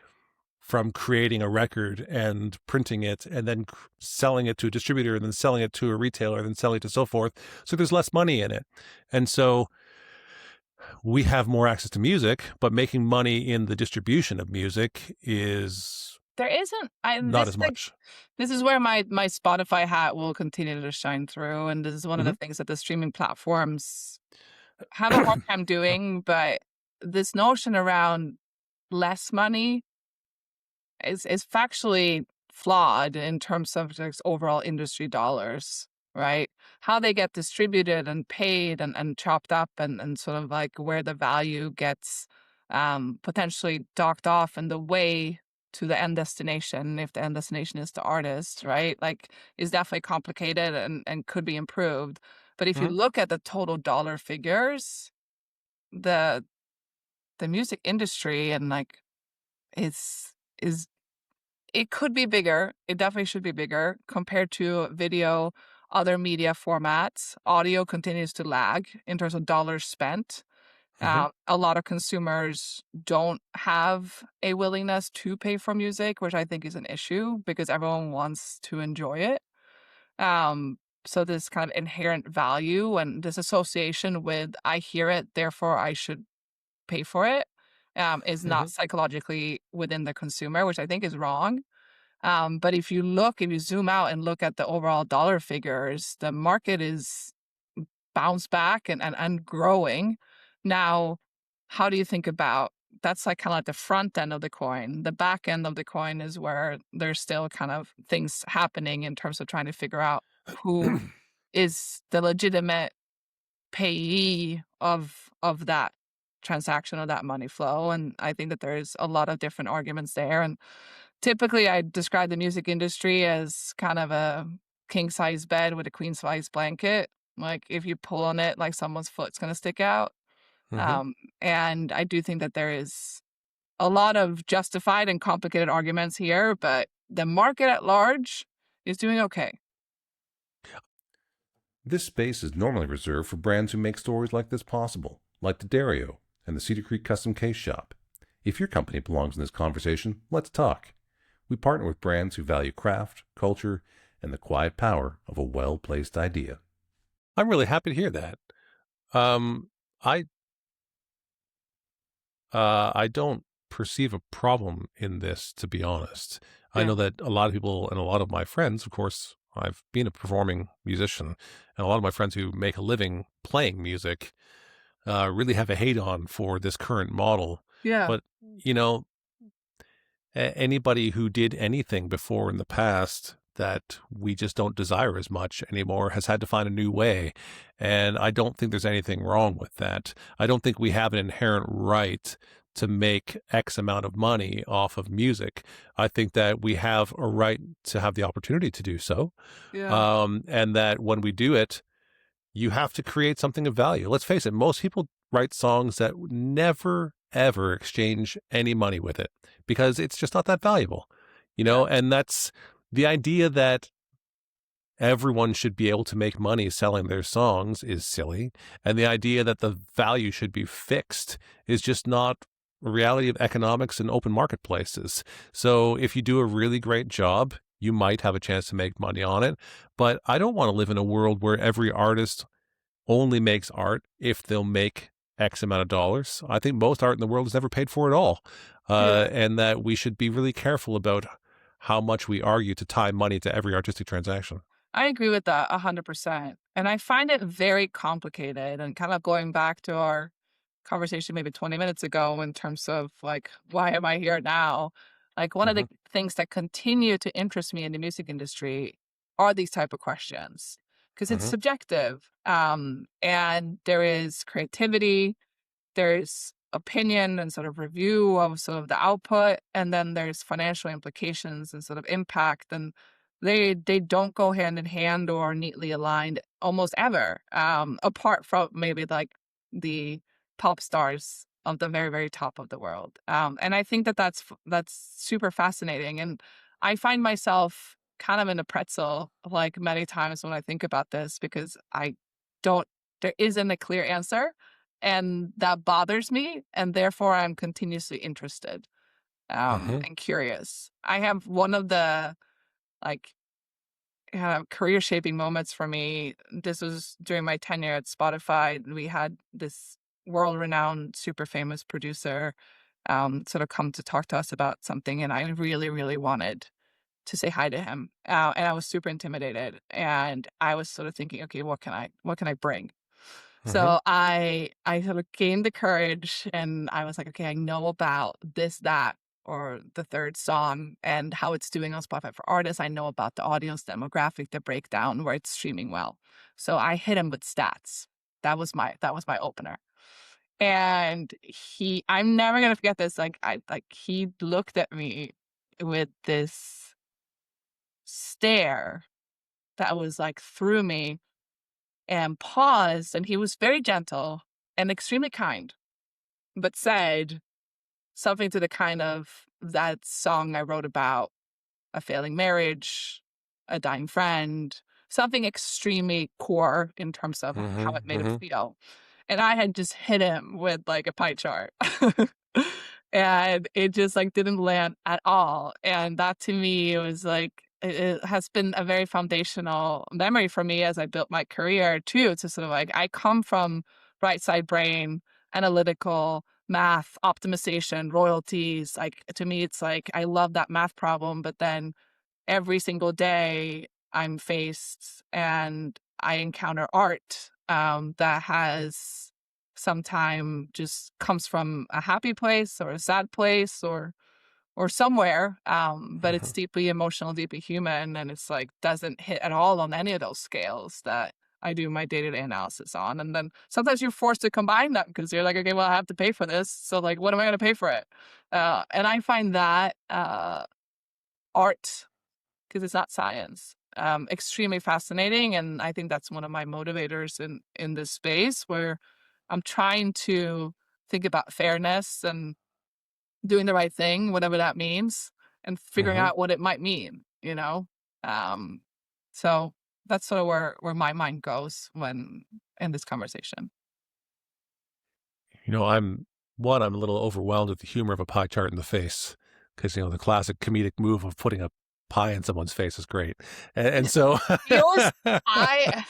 From creating a record and printing it and then selling it to a distributor and then selling it to a retailer and then selling it to so forth. So there's less money in it. And so we have more access to music, but making money in the distribution of music is there isn't not as much. This is where my Spotify hat will continue to shine through. And this is one of the things that the streaming platforms have a hard time doing. But this notion around less money is factually flawed in terms of just overall industry dollars, right? How they get distributed and paid and chopped up and sort of like where the value gets potentially docked off and the way to the end destination, if the end destination is the artist, right? Like is definitely complicated and could be improved. But if you look at the total dollar figures, the music industry and like is it could be bigger. It definitely should be bigger compared to video, other media formats. Audio continues to lag in terms of dollars spent. Hmm. A lot of consumers don't have a willingness to pay for music, which I think is an issue because everyone wants to enjoy it. Um, so this kind of inherent value and this association with I hear it, therefore I should pay for it, is Hmm. not psychologically within the consumer, which I think is wrong. But if you zoom out and look at the overall dollar figures, the market is bounced back and growing. Now, how do you think about that's like kind of like the front end of the coin. The back end of the coin is where there's still kind of things happening in terms of trying to figure out who is the legitimate payee of that transaction or that money flow. And I think that there's a lot of different arguments there. And typically, I describe the music industry as kind of a king size bed with a queen size blanket. Like if you pull on it, like someone's foot's going to stick out. Hmm. Um, and I do think that there is a lot of justified and complicated arguments here, but the market at large is doing okay. This space is normally reserved for brands who make stories like this possible, like the Dario and the Cedar Creek Custom Case Shop. If your company belongs in this conversation, let's talk. We partner with brands who value craft, culture, and the quiet power of a well-placed idea. I'm really happy to hear that. Um, I I don't perceive a problem in this, to be honest. I Yeah. know that a lot of people and a lot of my friends, of course, I've been a performing musician, and a lot of my friends who make a living playing music really have a hate on for this current model. Yeah. But, you know, anybody who did anything before in the past that we just don't desire as much anymore has had to find a new way. And I don't think there's anything wrong with that. I don't think we have an inherent right to make X amount of money off of music. I think that we have a right to have the opportunity to do so. Yeah. And that when we do it, you have to create something of value. Let's face it, most people write songs that would never, ever exchange any money with it because it's just not that valuable, Yeah. and that's the idea that everyone should be able to make money selling their songs is silly. And the idea that the value should be fixed is just not a reality of economics and open marketplaces. So if you do a really great job, you might have a chance to make money on it. But I don't want to live in a world where every artist only makes art if they'll make X amount of dollars. I think most art in the world is never paid for at all. Yeah. And that we should be really careful about how much we argue to tie money to every artistic transaction. I agree with that 100%. And I find it very complicated and kind of going back to our conversation maybe 20 minutes ago in terms of like, why am I here now? Like one of Hmm. the things that continue to interest me in the music industry are these type of questions because it's Hmm. subjective. And there is creativity, there's opinion and sort of review of sort of the output, and then there's financial implications and sort of impact, and they don't go hand in hand or neatly aligned almost ever, apart from maybe like the pop stars of the very very top of the world. And I think that that's super fascinating, and I find myself kind of in a pretzel like many times when I think about this because I don't there isn't a clear answer, and that bothers me, and therefore I'm continuously interested, Hmm. and curious. I have one of the, like, career shaping moments for me. This was during my tenure at Spotify. We had this world renowned, super famous producer, sort of come to talk to us about something, and I really, really wanted to say hi to him. And I was super intimidated, and I was sort of thinking, okay, what can I bring? Hmm. So I sort of gained the courage and I was like, okay, I know about this, that, or the third song and how it's doing on Spotify for artists. I know about the audience demographic, the breakdown, where it's streaming well. So I hit him with stats. That was my opener. And I'm never gonna forget this. He looked at me with this stare that was like through me and paused, and he was very gentle and extremely kind, but said something to the kind of, "That song I wrote about a failing marriage, a dying friend," something extremely core in terms of how Hmm. it made him Hmm. feel. And I had just hit him with like a pie chart. And it just like didn't land at all. And that to me, it was like, it has been a very foundational memory for me as I built my career too. To sort of like, I come from right side brain, analytical, math, optimization, royalties. Like to me, it's like, I love that math problem, but then every single day I'm faced and I encounter art that has sometime just comes from a happy place or a sad place or somewhere, but it's deeply emotional, deeply human, and it's like doesn't hit at all on any of those scales that I do my day-to-day analysis on. And then sometimes you're forced to combine them because you're like, okay, well, I have to pay for this, so like, what am I going to pay for it? And I find that art, because it's not science, extremely fascinating, and I think that's one of my motivators in this space where I'm trying to think about fairness and doing the right thing, whatever that means, and figuring Mm-hmm. out what it might mean, you know? Um, so that's sort of where my mind goes when in this conversation. You know, I'm a little overwhelmed at the humor of a pie chart in the face because, you know, the classic comedic move of putting a pie in someone's face is great. And so, Yours, I,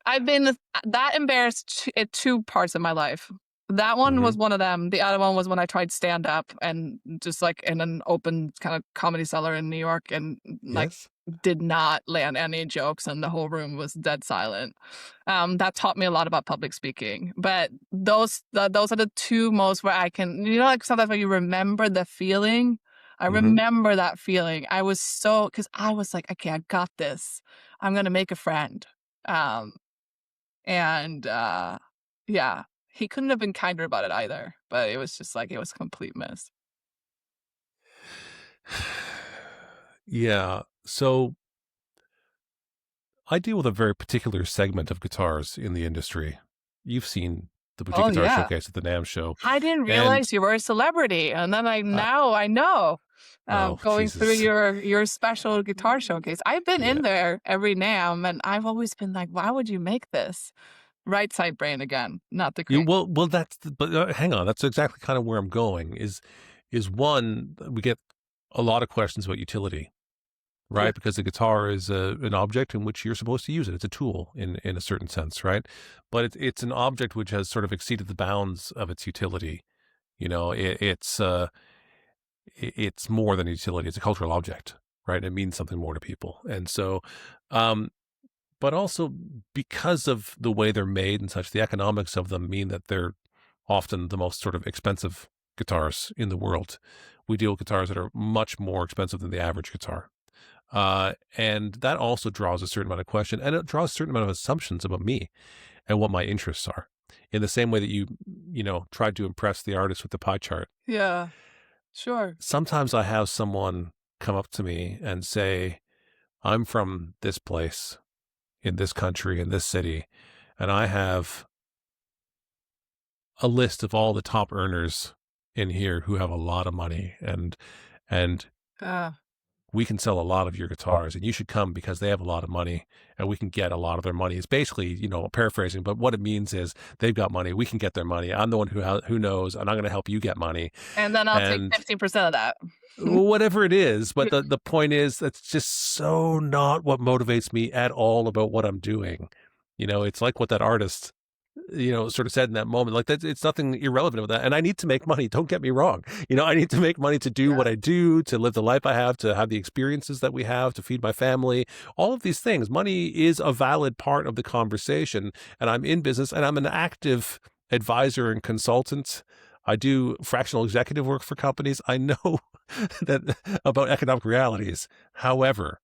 I've been that embarrassed at two parts of my life. That one was Mhm. one of them. The other one was when I tried stand up and just like in an open kind of comedy cellar in New York and like Yes. did not land any jokes and the whole room was dead silent. That taught me a lot about public speaking. But those are the two most where I can, you know, like sometimes when you remember the feeling. I Mhm. remember that feeling. I was so, because I was like, okay, I got this. I'm gonna make a friend. Um, and yeah, he couldn't have been kinder about it either. But it was just like it was a complete miss. Yeah. So I deal with a very particular segment of guitars in the industry. You've seen the boutique Oh guitar yeah. showcase at the NAMM show, I didn't and realize you were a celebrity, and then uh, I know. oh Going through Jesus, your special guitar showcase, I've been yeah. in there every NAMM, and I've always been like, why would you make this? Right side brain again, not the You cream. well, but hang on, that's exactly kind of where I'm going. Is one, we get a lot of questions about utility, Yeah. right? Because the guitar is an object in which you're supposed to use it. It's a tool in a certain sense, right? But it's an object which has sort of exceeded the bounds of its utility. You know, it's more than a utility. It's a cultural object, right? It means something more to people, and so, um, but also because of the way they're made and such, the economics of them mean that they're often the most sort of expensive guitars in the world. We deal with guitars that are much more expensive than the average guitar. And that also draws a certain amount of question, and it draws a certain amount of assumptions about me and what my interests are. In the same way that you know, tried to impress the artist with the pie chart. Yeah, sure. Sometimes I have someone come up to me and say, I'm from this place in this country, in this city, and I have a list of all the top earners in here who have a lot of money, and Uh, we can sell a lot of your guitars, and you should come because they have a lot of money and we can get a lot of their money. It's basically, you know, paraphrasing, but what it means is they've got money. We can get their money. I'm the one who knows, and I'm going to help you get money. and then I'll take And 15% of that. whatever it is, but the point is that's just so not what motivates me at all about what I'm doing. You know, it's like what that artist, you know, sort of said in that moment, like that, it's nothing irrelevant with that. And I need to make money. Don't get me wrong. You know, I need to make money to do Yeah. what I do, to live the life I have, to have the experiences that we have, to feed my family, all of these things. Money is a valid part of the conversation. And I'm in business and I'm an active advisor and consultant. I do fractional executive work for companies. I know that about economic realities. However,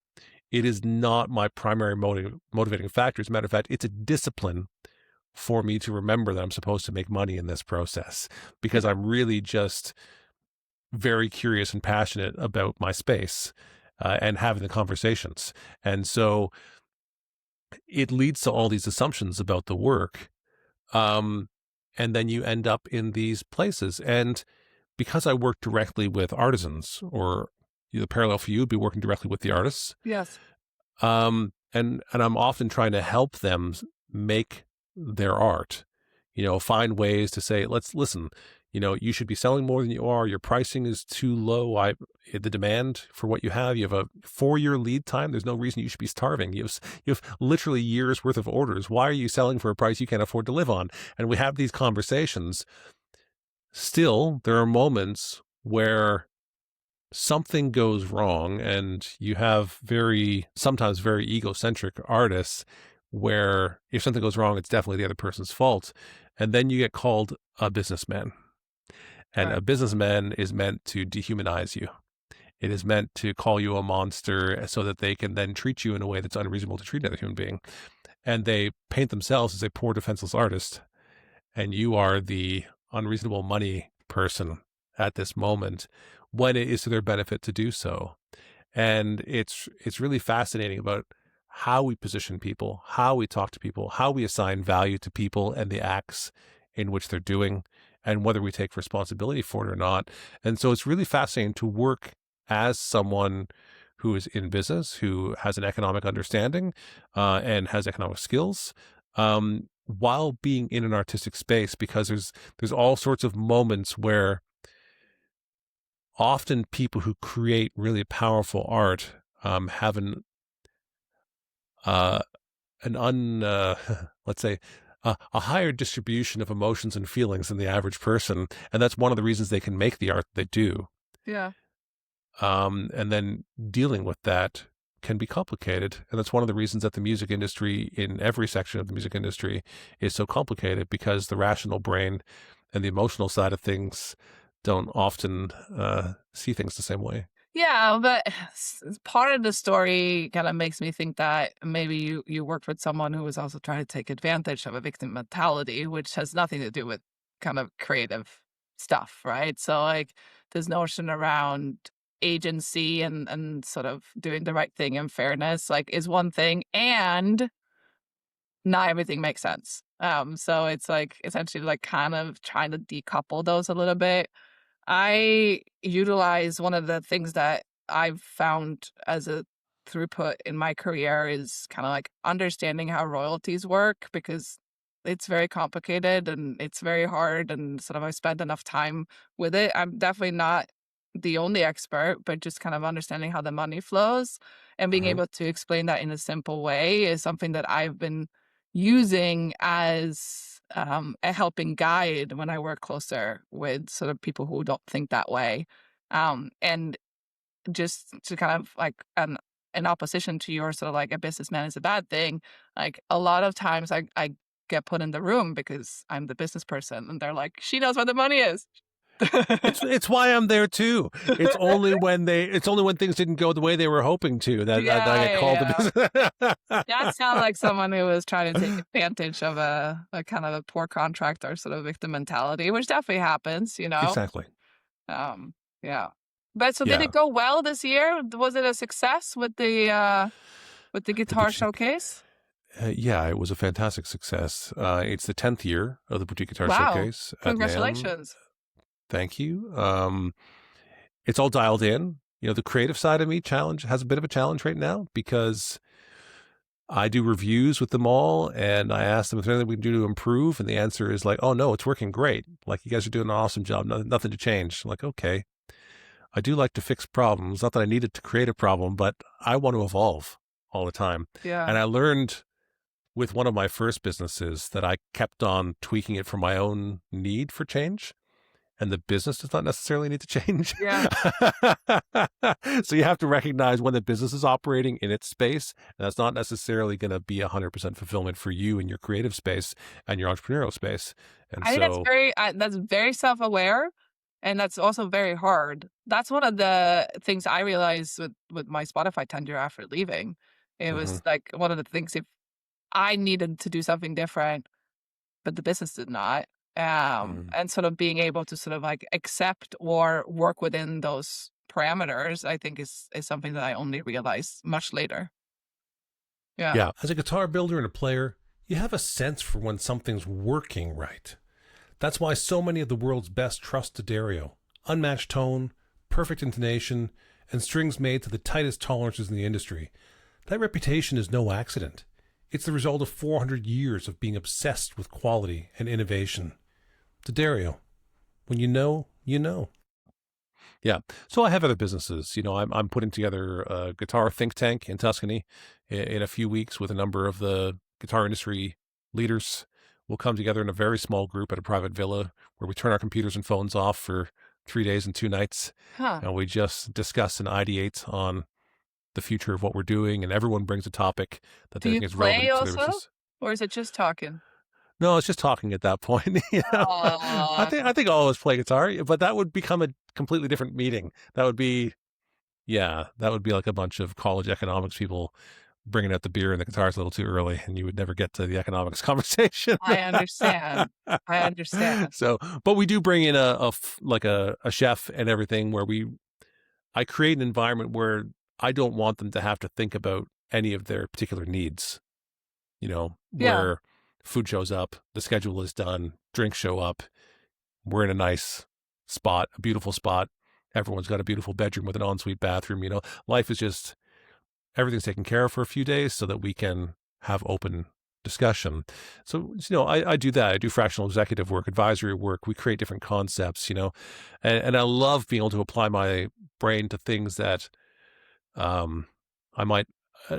it is not my primary motivating factor. As a matter of fact, it's a discipline for me to remember that I'm supposed to make money in this process because I'm really just very curious and passionate about my space and having the conversations. And so it leads to all these assumptions about the work. Um, and then you end up in these places. And because I work directly with artisans, or the parallel for you would be working directly with the artists, Yes. and I'm often trying to help them make their art. Find ways to say, let's listen, you should be selling more than you are. Your pricing is too low. The demand for what you have 4-year lead time. There's no reason you should be starving. You have literally years worth of orders. Why are you selling for a price you can't afford to live on? And we have these conversations. Still, there are moments where something goes wrong, and you have sometimes very egocentric artists where if something goes wrong, it's definitely the other person's fault. And then you get called a businessman. And Right. a businessman is meant to dehumanize you. It is meant to call you a monster so that they can then treat you in a way that's unreasonable to treat another human being. And they paint themselves as a poor, defenseless artist. And you are the unreasonable money person at this moment when it is to their benefit to do so. And it's really fascinating about how we position people, how we talk to people, how we assign value to people and the acts in which they're doing, and whether we take responsibility for it or not. And so it's really fascinating to work as someone who is in business, who has an economic understanding and has economic skills, while being in an artistic space, because there's all sorts of moments where often people who create really powerful art have let's say, a higher distribution of emotions and feelings than the average person, and that's one of the reasons they can make the art they do. Yeah. And then dealing with that can be complicated, and that's one of the reasons that the music industry, in every section of the music industry, is so complicated, because the rational brain and the emotional side of things don't often see things the same way. Yeah, but part of the story kind of makes me think that maybe you worked with someone who was also trying to take advantage of a victim mentality, which has nothing to do with kind of creative stuff, right? So like this notion around agency and sort of doing the right thing and fairness like is one thing, and not everything makes sense. So it's like essentially like kind of trying to decouple those a little bit. I utilize one of the things that I've found as a throughput in my career is kind of like understanding how royalties work, because it's very complicated and it's very hard, and sort of I spent enough time with it. I'm definitely not the only expert, but just kind of understanding how the money flows and being Mhm. able to explain that in a simple way is something that I've been using as a helping guide when I work closer with sort of people who don't think that way. And just to kind of like in opposition to your sort of like a businessman is a bad thing, like a lot of times I get put in the room because I'm the business person and they're like, she knows where the money is. It's why I'm there too. It's only when things didn't go the way they were hoping to that I Yeah, get called yeah. to. That sounds like someone who was trying to take advantage of a kind of a poor contractor sort of victim mentality, which definitely happens, you know? Exactly. Um, yeah. But so did Yeah. it go well this year? Was it a success with the The guitar boutique. showcase? Yeah, it was a fantastic success. It's the 10th year of the Boutique Guitar Wow. Showcase at NAMM. Congratulations. Thank you. It's all dialed in. The creative side of me has a bit of a challenge right now, because I do reviews with them all, and I ask them if there's anything we can do to improve, and the answer is like, "Oh no, it's working great. Like, you guys are doing an awesome job. Nothing to change." I'm like, okay, I do like to fix problems. Not that I needed to create a problem, but I want to evolve all the time. Yeah. And I learned with one of my first businesses that I kept on tweaking it for my own need for change. And the business does not necessarily need to change. Yeah. So you have to recognize when the business is operating in its space, and that's not necessarily going to be 100% fulfillment for you in your creative space and your entrepreneurial space. And I think so, that's very self-aware, and that's also very hard. That's one of the things I realized with my Spotify tenure after leaving. It mhm, was like one of the things, if I needed to do something different, but the business did not. mhm. And sort of being able to sort of like accept or work within those parameters, I think is something that I only realized much later. Yeah. Yeah, as a guitar builder and a player, you have a sense for when something's working right. That's why so many of the world's best trust D'Addario. Unmatched tone, perfect intonation, and strings made to the tightest tolerances in the industry. That reputation is no accident. It's the result of 400 years of being obsessed with quality and innovation. D'Addario, when you know, you know. Yeah. So I have other businesses. I'm putting together a guitar think tank in Tuscany in a few weeks with a number of the guitar industry leaders. We'll come together in a very small group at a private villa where we turn our computers and phones off for 3 days and 2 nights. Huh. And we just discuss and ideate on the future of what we're doing. And everyone brings a topic that Do they you think is play relevant to their also, business. or is it just talking? No, it's just talking at that point. I Aw. think all of us play guitar, but that would become a completely different meeting. That would be like a bunch of college economics people bringing out the beer and the guitars a little too early, and you would never get to the economics conversation. I understand. I understand. So, but we do bring in a chef and everything where I create an environment where I don't want them to have to think about any of their particular needs. Yeah. Where food shows up, the schedule is done, drinks show up, we're in a nice spot, a beautiful spot. Everyone's got a beautiful bedroom with an ensuite bathroom. Life is just, everything's taken care of for a few days so that we can have open discussion. So, I do that. I do fractional executive work, advisory work. We create different concepts, and I love being able to apply my brain to things that I might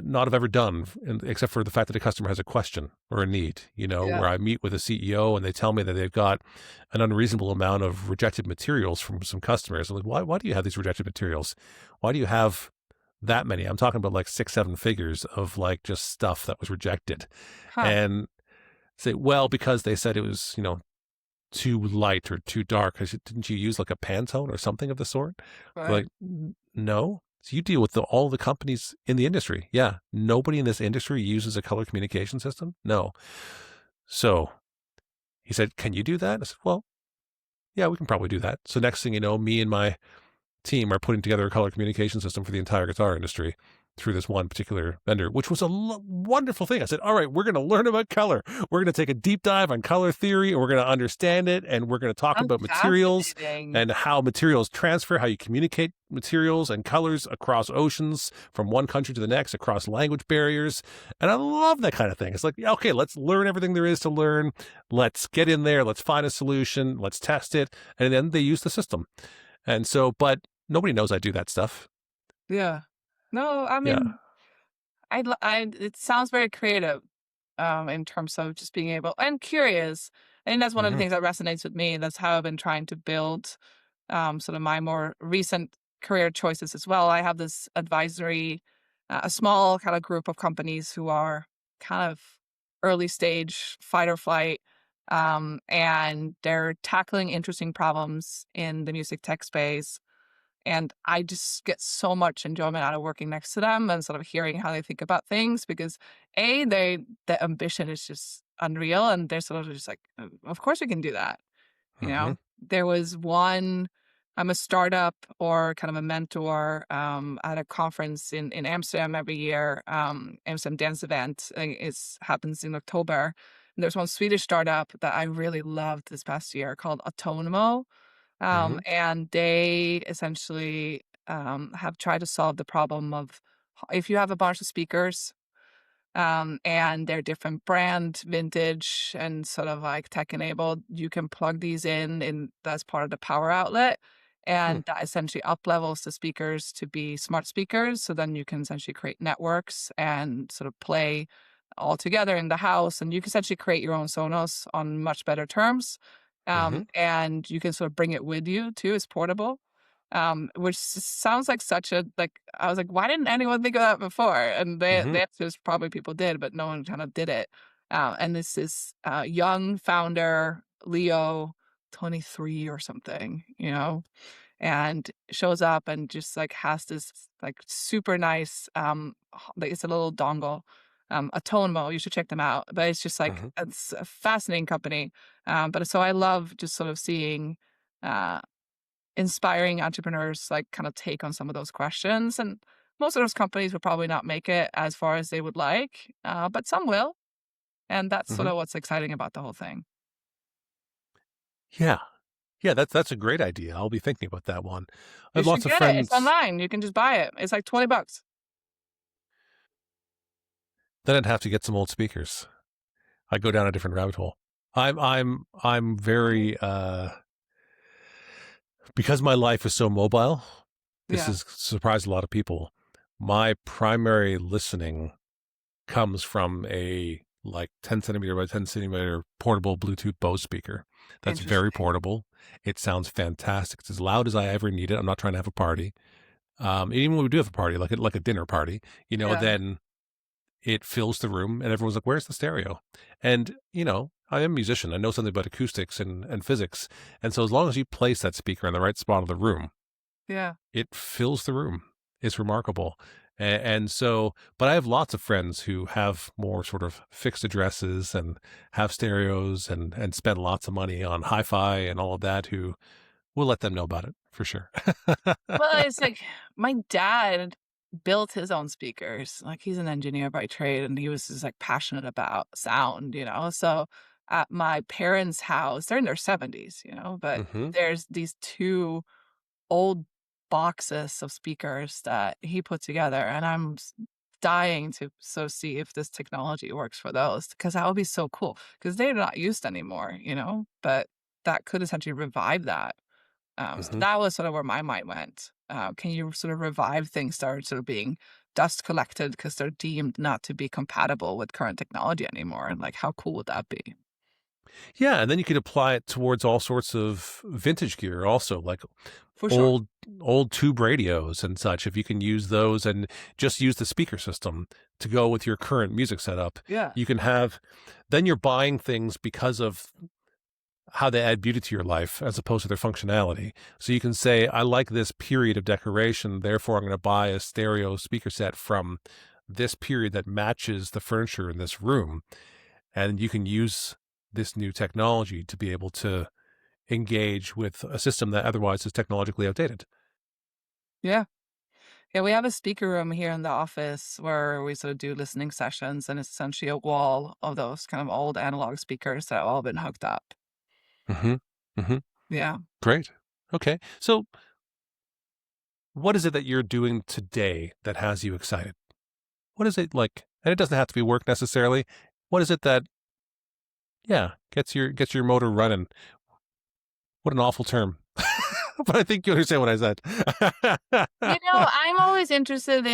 not have ever done, except for the fact that a customer has a question or a need, Yeah. where I meet with a CEO and they tell me that they've got an unreasonable amount of rejected materials from some customers. I'm like, why do you have these rejected materials? Why do you have that many? I'm talking about like 6-7 figures of like just stuff that was rejected. Huh. And say, well, because they said it was, too light or too dark. I said, didn't you use like a Pantone or something of the sort? Right. Like, no. So you deal with all the companies in the industry. Yeah. Nobody in this industry uses a color communication system. No. So he said, can you do that? I said, well, yeah, we can probably do that. So next thing you know, me and my team are putting together a color communication system for the entire guitar industry through this one particular vendor, which was a wonderful thing. I said, all right, we're going to learn about color. We're going to take a deep dive on color theory, and we're going to understand it, and we're going to talk Sounds about materials fascinating. and how materials transfer, how you communicate materials and colors across oceans from one country to the next, across language barriers. And I love that kind of thing. It's like, okay, let's learn everything there is to learn. Let's get in there. Let's find a solution. Let's test it. And then they use the system. And so, but nobody knows I do that stuff. Yeah. No, I mean, it sounds very creative, in terms of just being able and curious. I think that's one of the things that resonates with me. That's how I've been trying to build, sort of my more recent career choices as well. I have this advisory, a small kind of group of companies who are kind of early stage fight or flight, and they're tackling interesting problems in the music tech space. And I just get so much enjoyment out of working next to them and sort of hearing how they think about things because the ambition is just unreal, and they're sort of just like, of course we can do that. There was one, I'm a startup or kind of a mentor, at a conference in Amsterdam every year, Amsterdam Dance Event. It happens in October. And there's one Swedish startup that I really loved this past year called Autonomo. And they essentially, have tried to solve the problem of if you have a bunch of speakers, and they're different brand, vintage, and sort of like tech enabled, you can plug these in that's part of the power outlet. And that essentially up levels the speakers to be smart speakers. So then you can essentially create networks and sort of play all together in the house. And you can essentially create your own Sonos on much better terms. And you can sort of bring it with you too. It's portable, which sounds like I was like, why didn't anyone think of that before? And the answer is probably people did, but no one kind of did it. And this is young founder, Leo, 23 or something, and shows up and just like has this like super nice, like it's a little dongle, Atonement. You should check them out. But it's just like it's a fascinating company. But so I love just sort of seeing inspiring entrepreneurs like kind of take on some of those questions. And most of those companies will probably not make it as far as they would like, but some will. And that's sort of what's exciting about the whole thing. Yeah. Yeah, that's a great idea. I'll be thinking about that one. I You have should lots of get it. friends. It's online. You can just buy it. It's like $20. Then I'd have to get some old speakers. I'd go down a different rabbit hole. I'm very because my life is so mobile. This Yeah, has surprised a lot of people. My primary listening comes from a like 10 centimeter by 10 centimeter portable Bluetooth Bose speaker. That's very interesting. portable. It sounds fantastic. It's as loud as I ever need it. I'm not trying to have a party. Even when we do have a party, like a dinner party, Yeah, then it fills the room and everyone's like, where's the stereo? And, I am a musician. I know something about acoustics and physics. And so as long as you place that speaker in the right spot of the room, yeah. it fills the room. It's remarkable. And so, but I have lots of friends who have more sort of fixed addresses and have stereos and spend lots of money on hi-fi and all of that who will let them know about it for sure. Well, it's like my dad built his own speakers. Like he's an engineer by trade, and he was just like passionate about sound, So at my parents' house, they're in their 70s, but hmm there's these two old boxes of speakers that he put together, and dying to see if this technology works for those, because that would be so cool, because they're not used anymore, but that could essentially revive that. So hmm that was sort of where my mind went. Can you sort of revive things that are sort of being dust collected because they're deemed not to be compatible with current technology anymore? And like, how cool would that be? Yeah, and then you could apply it towards all sorts of vintage gear also, like For sure. old old tube radios and such. If you can use those and just use the speaker system to go with your current music setup, Yeah. you can have then you're buying things because of how they add beauty to your life as opposed to their functionality. So you can say, I like this period of decoration, therefore I'm going to buy a stereo speaker set from this period that matches the furniture in this room. And you can use this new technology to be able to engage with a system that otherwise is technologically outdated. Yeah. Yeah. We have a speaker room here in the office where we sort of do listening sessions, and it's essentially a wall of those kind of old analog speakers that have all been hooked up. hmm hmm Yeah. Great. Okay. So what is it that you're doing today that has you excited? What is it like? And it doesn't have to be work necessarily. What is it that, yeah, gets your motor running? What an awful term. But I think you understand what I said. I'm always interested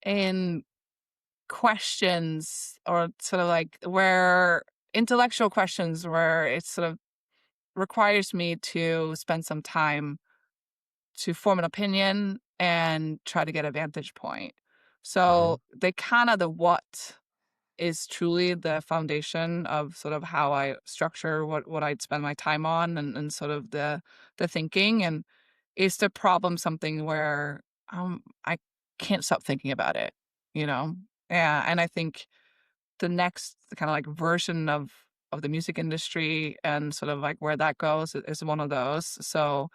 in questions, or sort of like where intellectual questions where it sort of requires me to spend some time to form an opinion and try to get a vantage point. hmm So they kind of the what is truly the foundation of sort of how I structure what I'd spend my time on, and sort of the thinking, and is the problem something where I can't stop thinking about it, you know? Yeah, and I think the next kind of like version of the music industry and sort of like where that goes is one of those. So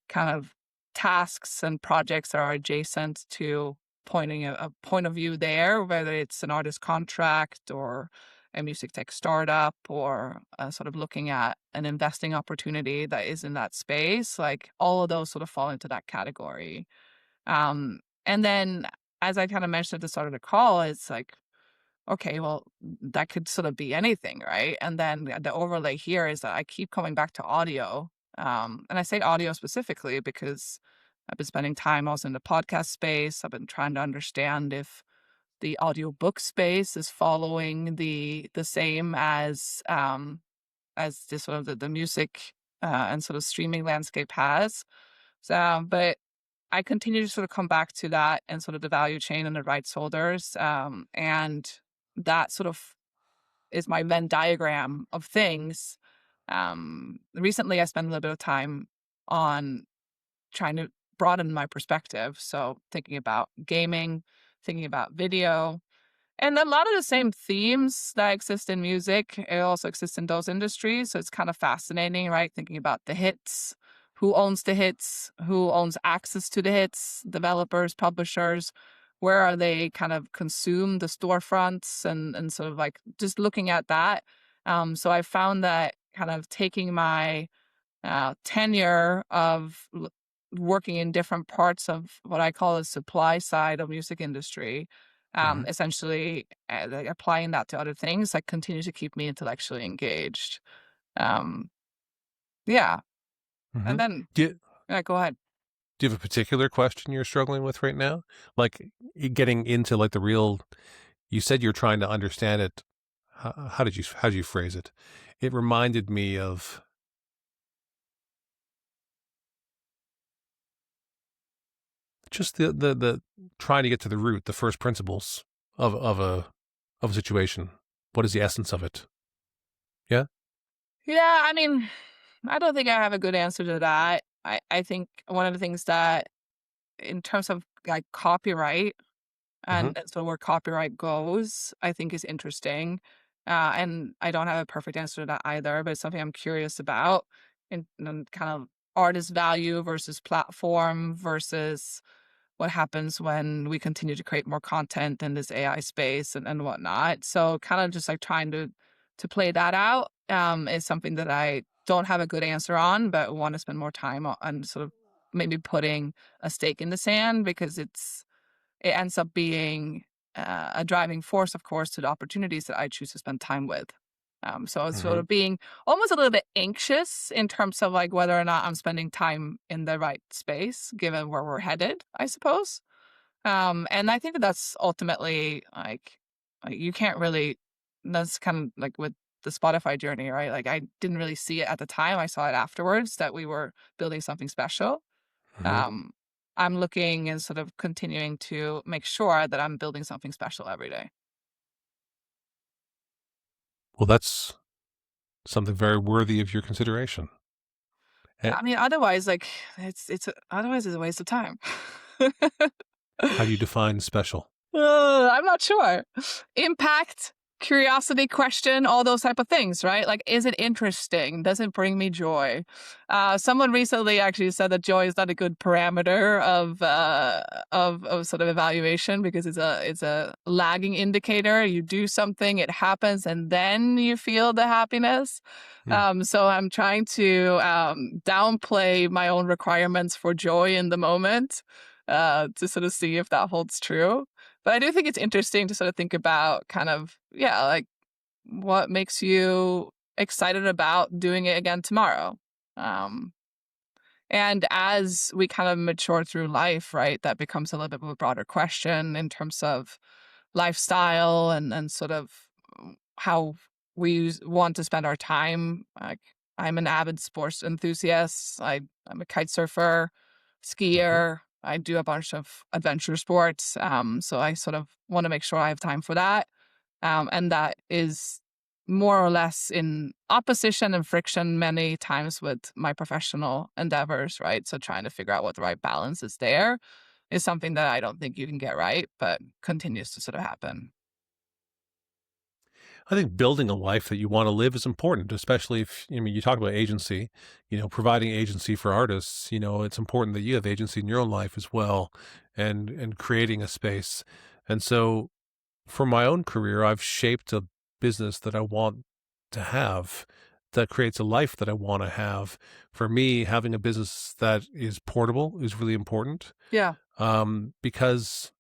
kind of tasks and projects that are adjacent to pointing a point of view there, whether it's an artist contract or a music tech startup, or sort of looking at an investing opportunity that is in that space. Like all of those sort of fall into that category. And then, as I kind of mentioned at the start of the call, it's like, okay, well, that could sort of be anything, right? And then the overlay here is that I keep coming back to audio. And I say audio specifically because I've been spending time also in the podcast space. I've been trying to understand if the audiobook space is following the same as the sort of the music and sort of streaming landscape has. So, but I continue to sort of come back to that and sort of the value chain and the rights holders. And that sort of is my Venn diagram of things. Recently, I spent a little bit of time on trying to broaden my perspective. So, thinking about gaming, thinking about video, and a lot of the same themes that exist in music, it also exists in those industries. So it's kind of fascinating, right? Thinking about the hits, who owns the hits, who owns access to the hits, developers, publishers, where are they kind of consume the storefronts, and sort of like just looking at that. So I found that kind of taking my tenure of working in different parts of what I call the supply side of music industry, essentially like applying that to other things like continues to keep me intellectually engaged. Um, yeah. Mm-hmm. And then, Do you, yeah, go ahead. do you have a particular question you're struggling with right now? Like getting into like the real, you said you're trying to understand it. How did you phrase it? It reminded me of just the trying to get to the root, the first principles of a situation. What is the essence of it? Yeah. Yeah, I mean, I don't think I have a good answer to that. I think one of the things that, in terms of like copyright Mm-hmm. and so where copyright goes, I think is interesting. And I don't have a perfect answer to that either, but it's something I'm curious about and kind of artist value versus platform versus what happens when we continue to create more content in this AI space and whatnot. So kind of just like trying to play that out is something that I don't have a good answer on, but want to spend more time on sort of maybe putting a stake in the sand because it ends up being a driving force, of course, to the opportunities that I choose to spend time with. So it's sort Mm-hmm. of being almost a little bit anxious in terms of like whether or not I'm spending time in the right space, given where we're headed, I suppose. And I think that that's ultimately like you can't really. That's kind of like with the Spotify journey, right? Like I didn't really see it at the time. I saw it afterwards that we were building something special. Mm-hmm. Um, I'm looking and sort of continuing to make sure that I'm building something special every day. Well, that's something very worthy of your consideration. Yeah, And I mean, otherwise, like otherwise it's a waste of time. how do you define special? I'm not sure. Impact, curiosity, question, all those type of things, right? Like, is it interesting? Does it bring me joy? Someone recently actually said that joy is not a good parameter of sort of evaluation because it's a lagging indicator. You do something, it happens, and then you feel the happiness. Hmm. So I'm trying to downplay my own requirements for joy in the moment to sort of see if that holds true. But I do think it's interesting to sort of think about kind of, yeah, like what makes you excited about doing it again tomorrow. Um, and as we kind of mature through life, right, that becomes a little bit of a broader question in terms of lifestyle and sort of how we want to spend our time. Like I'm an avid sports enthusiast. I'm a kite surfer, Mm-hmm. skier. I do a bunch of adventure sports. So I sort of want to make sure I have time for that. And that is more or less in opposition and friction many times with my professional endeavors, right? So trying to figure out what the right balance is there is something that I don't think you can get right, but continues to sort of happen. I think building a life that you want to live is important, especially if, I mean, you talk about agency, providing agency for artists, it's important that you have agency in your own life as well and creating a space. And so for my own career, I've shaped a business that I want to have that creates a life that I want to have. For me, having a business that is portable is really important Yeah. because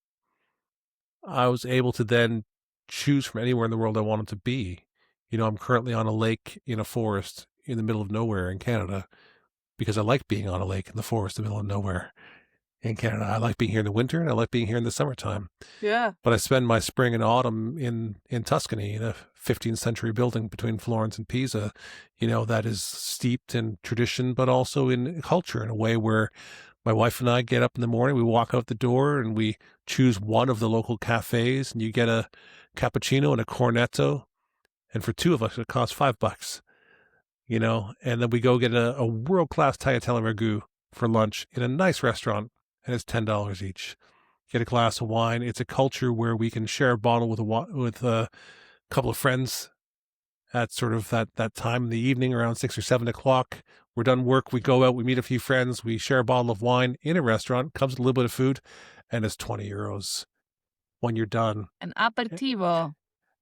I was able to then choose from anywhere in the world I wanted to be. I'm currently on a lake in a forest in the middle of nowhere in Canada because I like being on a lake in the forest in the middle of nowhere in Canada. I like being here in the winter and I like being here in the summertime. Yeah. But I spend my spring and autumn in Tuscany, in a 15th century building between Florence and Pisa, that is steeped in tradition, but also in culture in a way where my wife and I get up in the morning, we walk out the door and we choose one of the local cafes and you get a cappuccino and a cornetto. And for two of us, it costs $5, and then we go get a world-class tagliatelle ragu for lunch in a nice restaurant and it's $10 each. Get a glass of wine. It's a culture where we can share a bottle with a couple of friends at sort of that time in the evening around 6 or 7 o'clock. We're done work. We go out. We meet a few friends. We share a bottle of wine in a restaurant. Comes with a little bit of food, and it's €20 when you're done. An aperitivo.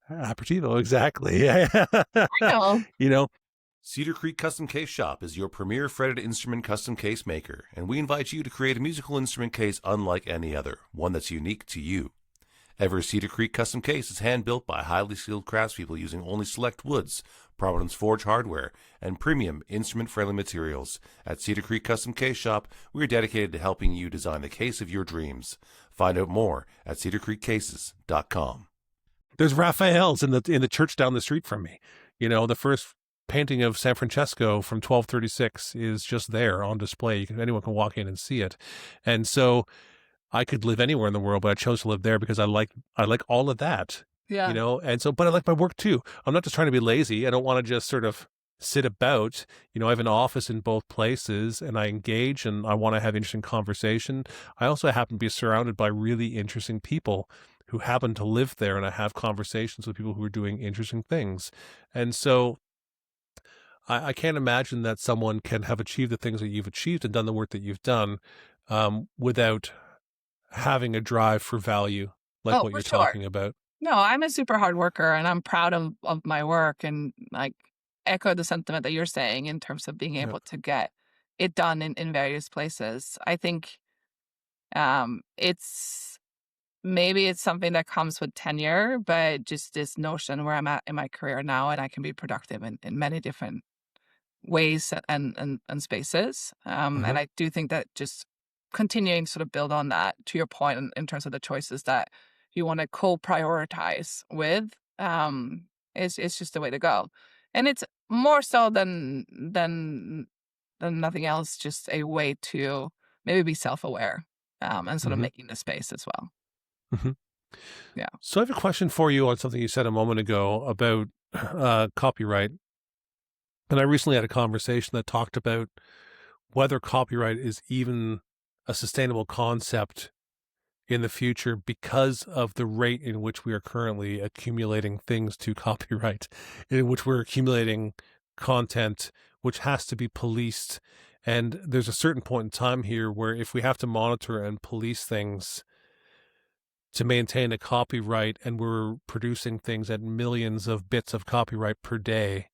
Aperitivo, exactly. Yeah. I know. you know, Cedar Creek Custom Case Shop is your premier fretted instrument custom case maker, and we invite you to create a musical instrument case unlike any other, one that's unique to you. Every Cedar Creek custom case is hand-built by highly skilled craftspeople using only select woods, Providence Forge hardware, and premium instrument-friendly materials. At Cedar Creek Custom Case Shop, we are dedicated to helping you design the case of your dreams. Find out more at cedarcreekcases.com. There's Raphael's in the church down the street from me. The first painting of San Francesco from 1236 is just there on display. Anyone can walk in and see it. And so I could live anywhere in the world, but I chose to live there because I like all of that. Yeah. And so, but I like my work too. I'm not just trying to be lazy. I don't want to just sort of sit about. I have an office in both places and I engage and I want to have interesting conversation. I also happen to be surrounded by really interesting people who happen to live there, and I have conversations with people who are doing interesting things. And so I can't imagine that someone can have achieved the things that you've achieved and done the work that you've done without having a drive for value, like what you're talking about. No, I'm a super hard worker and I'm proud of my work, and like echo the sentiment that you're saying in terms of being able to get it done in various places. I think it's something that comes with tenure, but just this notion where I'm at in my career now and I can be productive in many different ways and spaces. And I do think that just continuing to sort of build on that, to your point, in terms of the choices that you want to co-prioritize with, is just the way to go. And it's more so than nothing else, just a way to maybe be self-aware and sort of making the space as well. Yeah. So I have a question for you on something you said a moment ago about copyright. And I recently had a conversation that talked about whether copyright is even a sustainable concept in the future because of the rate in which we are currently accumulating things to copyright, in which we're accumulating content which has to be policed. And there's a certain point in time here where if we have to monitor and police things to maintain a copyright, and we're producing things at millions of bits of copyright per day,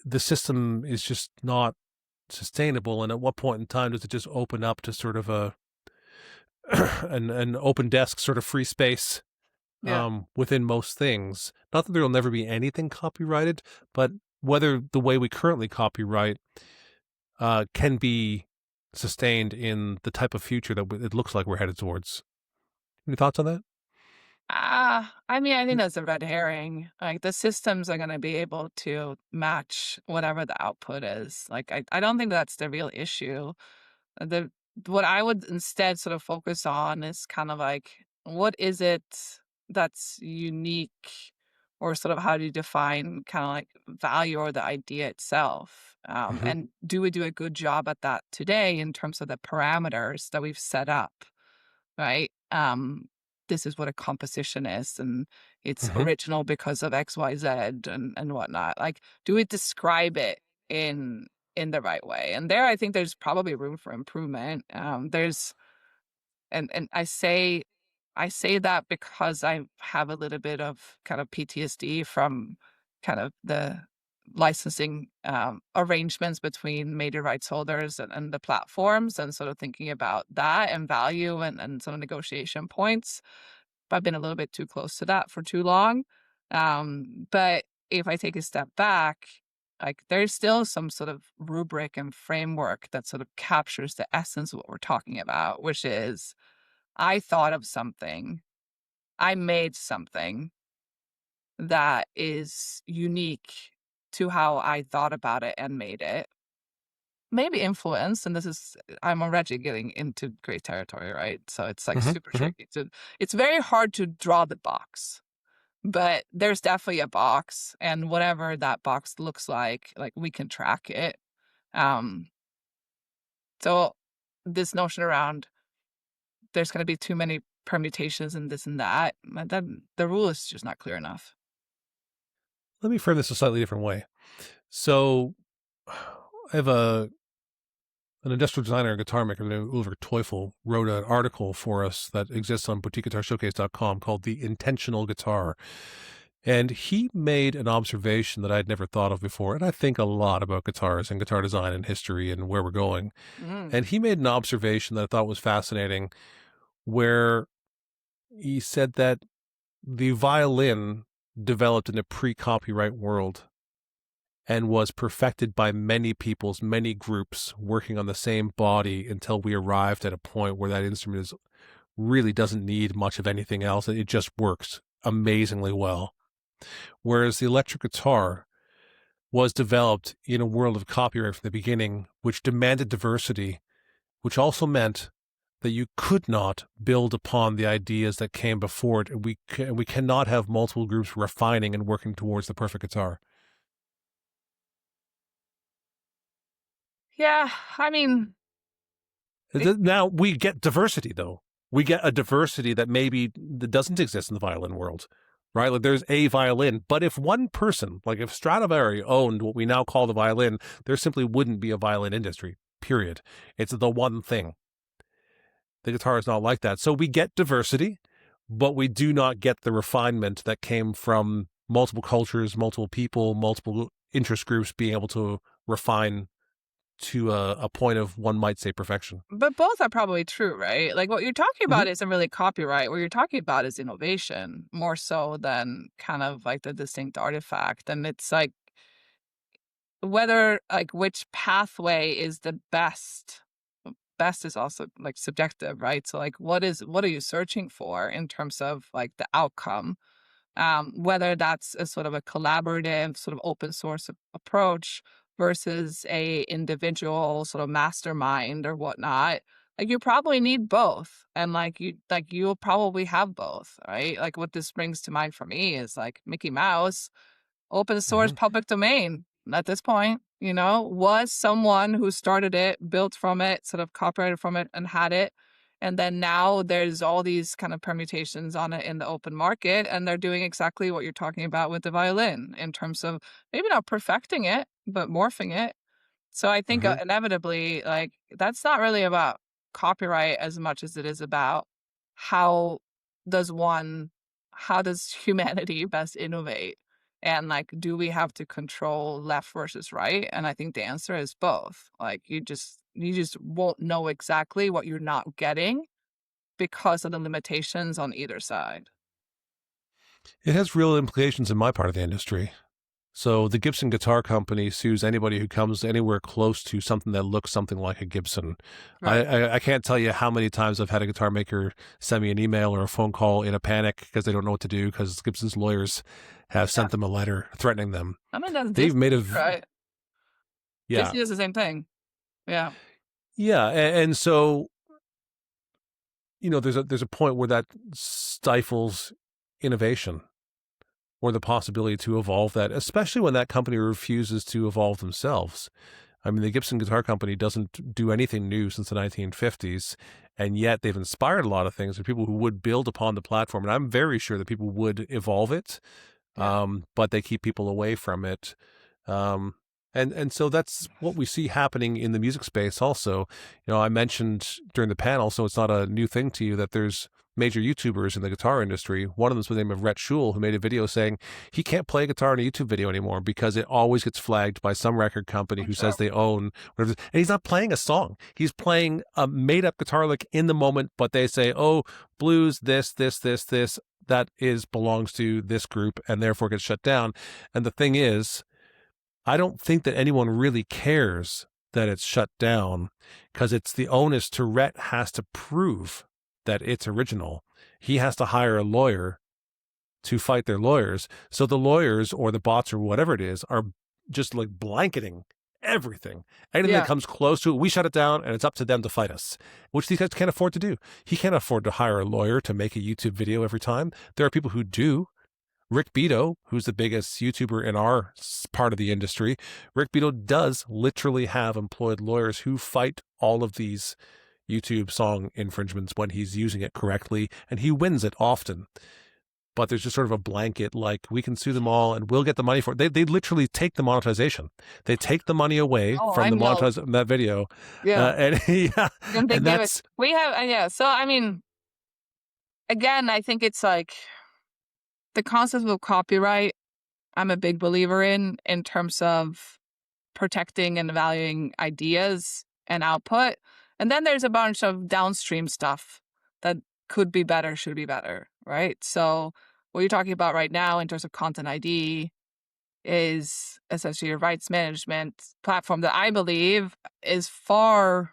the system is just not sustainable. And at what point in time does it just open up to sort of an open desk sort of free space within most things? Not that there will never be anything copyrighted, but whether the way we currently copyright can be sustained in the type of future that it looks like we're headed towards. Any thoughts on that? I think that's a red herring. Like, the systems are going to be able to match whatever the output is. Like, I don't think that's the real issue. What I would instead sort of focus on is kind of like, what is it that's unique, or sort of how do you define kind of like value or the idea itself? And do we do a good job at that today in terms of the parameters that we've set up, right? This is what a composition is, and it's original because of X, Y, Z and whatnot. Like, do we describe it in the right way? And there, I think there's probably room for improvement. And I say that because I have a little bit of kind of PTSD from kind of the licensing arrangements between major rights holders and the platforms, and sort of thinking about that and value and some negotiation points. I've been a little bit too close to that for too long. But if I take a step back, like, there's still some sort of rubric and framework that sort of captures the essence of what we're talking about, which is, I thought of something, I made something that is unique to how I thought about it and made it. Maybe influence, and I'm already getting into great territory, right? So it's like super tricky. It's very hard to draw the box, but there's definitely a box, and whatever that box looks like we can track it. So this notion around there's going to be too many permutations and this and that, then the rule is just not clear enough. Let me frame this a slightly different way. So I have an industrial designer and guitar maker named Ulrich Teufel wrote an article for us that exists on boutiqueguitarshowcase.com called The Intentional Guitar. And he made an observation that I'd never thought of before. And I think a lot about guitars and guitar design and history and where we're going. And he made an observation that I thought was fascinating, where he said that the violin developed in a pre-copyright world and was perfected by many peoples, many groups working on the same body until we arrived at a point where that instrument really doesn't need much of anything else. It just works amazingly well. Whereas the electric guitar was developed in a world of copyright from the beginning, which demanded diversity, which also meant that you could not build upon the ideas that came before it. And we cannot have multiple groups refining and working towards the perfect guitar. Yeah, I mean, Now we get diversity, though. We get a diversity that that doesn't exist in the violin world, right? Like there's a violin, but if one person, like if Stradivari owned what we now call the violin, there simply wouldn't be a violin industry, period. It's the one thing. The guitar is not like that. So we get diversity, but we do not get the refinement that came from multiple cultures, multiple people, multiple interest groups being able to refine to a point of, one might say, perfection. but both are probably true, right? Like what you're talking about isn't really copyright. What you're talking about is innovation more so than kind of like the distinct artifact. And it's like whether like which pathway is the best. Best is also like subjective, right? So like what are you searching for in terms of like the outcome? Whether that's a sort of a collaborative, sort of open source approach versus a individual sort of mastermind or whatnot. Like you probably need both, and you'll probably have both, right? Like what this brings to mind for me is like Mickey Mouse, open source, public domain at this point, was someone who started it, built from it, sort of copyrighted from it and had it. And then now there's all these kind of permutations on it in the open market, and they're doing exactly what you're talking about with the violin in terms of maybe not perfecting it, but morphing it. So I think inevitably, like, that's not really about copyright as much as it is about how does one, how does humanity best innovate? And like, do we have to control left versus right? And I think the answer is both. Like, you just won't know exactly what you're not getting because of the limitations on either side. It has real implications in my part of the industry. So the Gibson Guitar Company sues anybody who comes anywhere close to something that looks something like a Gibson. Right. I can't tell you how many times I've had a guitar maker send me an email or a phone call in a panic because they don't know what to do because Gibson's lawyers have sent them a letter threatening them. I mean, that's They've made a right. Yeah. Disney does the same thing. Yeah. Yeah, and so there's a point where that stifles innovation or the possibility to evolve that, especially when that company refuses to evolve themselves. I mean, the Gibson Guitar Company doesn't do anything new since the 1950s, and yet they've inspired a lot of things for people who would build upon the platform. And I'm very sure that people would evolve it, but they keep people away from it. And so that's what we see happening in the music space also. I mentioned during the panel, so it's not a new thing to you, that there's major YouTubers in the guitar industry. One of them is the name of Rhett Schul, who made a video saying he can't play guitar in a YouTube video anymore because it always gets flagged by some record company who says they own whatever. And he's not playing a song. He's playing a made-up guitar lick in the moment, but they say, oh, blues, this, that belongs to this group, and therefore gets shut down. And the thing is, I don't think that anyone really cares that it's shut down because it's the onus to Rhett has to prove that it's original. He has to hire a lawyer to fight their lawyers. So the lawyers or the bots or whatever it is are just like blanketing everything. Anything that comes close to it, we shut it down, and it's up to them to fight us, which these guys can't afford to do. He can't afford to hire a lawyer to make a YouTube video every time. There are people who do. Rick Beato, who's the biggest YouTuber in our part of the industry, Rick Beato does literally have employed lawyers who fight all of these YouTube song infringements when he's using it correctly, and he wins it often. But there's just sort of a blanket, like, we can sue them all and we'll get the money for it. They literally take the monetization. They take the money away from the monetization of that video. And that's... We have, so, I mean, again, I think it's like the concept of copyright, I'm a big believer in terms of protecting and valuing ideas and output. And then there's a bunch of downstream stuff that could be better, should be better, right? So what you're talking about right now in terms of content ID is essentially a rights management platform that I believe is far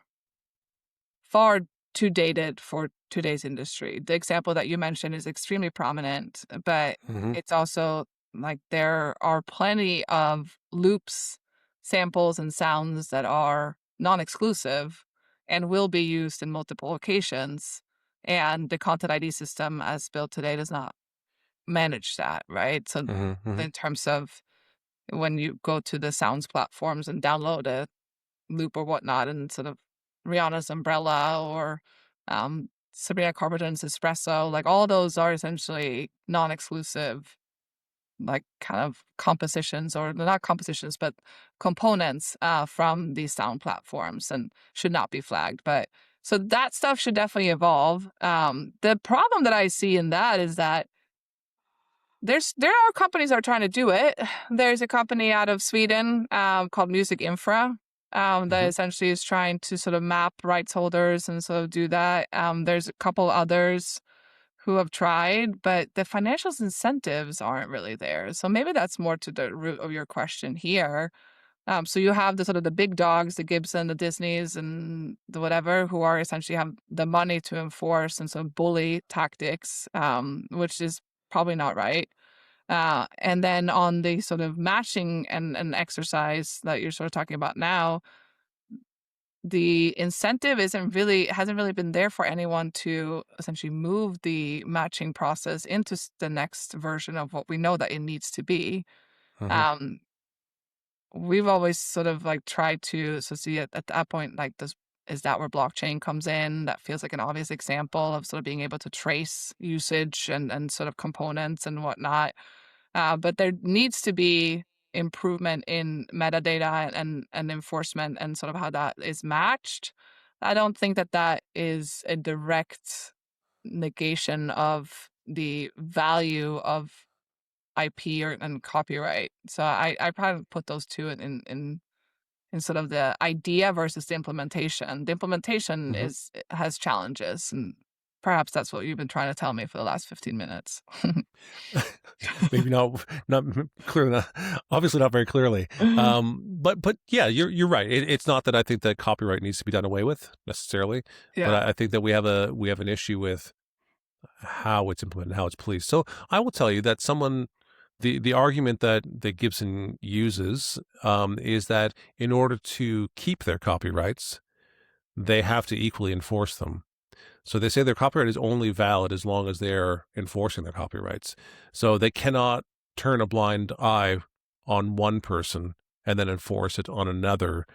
too dated for today's industry. The example that you mentioned is extremely prominent, but Mm-hmm. it's also like there are plenty of loops, samples, and sounds that are non-exclusive and will be used in multiple occasions. And the Content ID system as built today does not manage that, right? So Mm-hmm. in terms of when you go to the sounds platforms and download a loop or whatnot, and sort of Rihanna's Umbrella or Sabrina Carpenter's Espresso, like all those are essentially non-exclusive, like kind of compositions, or not compositions, but components from these sound platforms, and should not be flagged. But so that stuff should definitely evolve. The problem that I see in that is that there are companies that are trying to do it. There's a company out of Sweden called Music Infra that Mm-hmm. essentially is trying to sort of map rights holders and sort of do that. There's a couple others who have tried, but the financial incentives aren't really there. So maybe that's more to the root of your question here. So you have the sort of the big dogs, the Gibson, the Disneys, and the whatever, who are essentially have the money to enforce and sort of bully tactics, which is probably not right. And then on the sort of matching and exercise that you're sort of talking about now, the incentive hasn't really been there for anyone to essentially move the matching process into the next version of what we know that it needs to be. Mm-hmm. Um, we've always sort of like tried to see at that point, like, this is that where blockchain comes in. That feels like an obvious example of sort of being able to trace usage and sort of components and whatnot. But there needs to be improvement in metadata and enforcement and sort of how that is matched. I don't think that that is a direct negation of the value of IP and copyright. So I probably put those two in sort of the idea versus the implementation. The implementation Mm-hmm. has challenges, and perhaps that's what you've been trying to tell me for the last 15 minutes. Maybe not clear enough, obviously not very clearly. But yeah, you're right. It's not that I think that copyright needs to be done away with necessarily, but Yeah. I think that we have an issue with how it's implemented, how it's policed. So I will tell you that the argument that Gibson uses is that in order to keep their copyrights, they have to equally enforce them. So they say their copyright is only valid as long as they're enforcing their copyrights. So they cannot turn a blind eye on one person and then enforce it on another.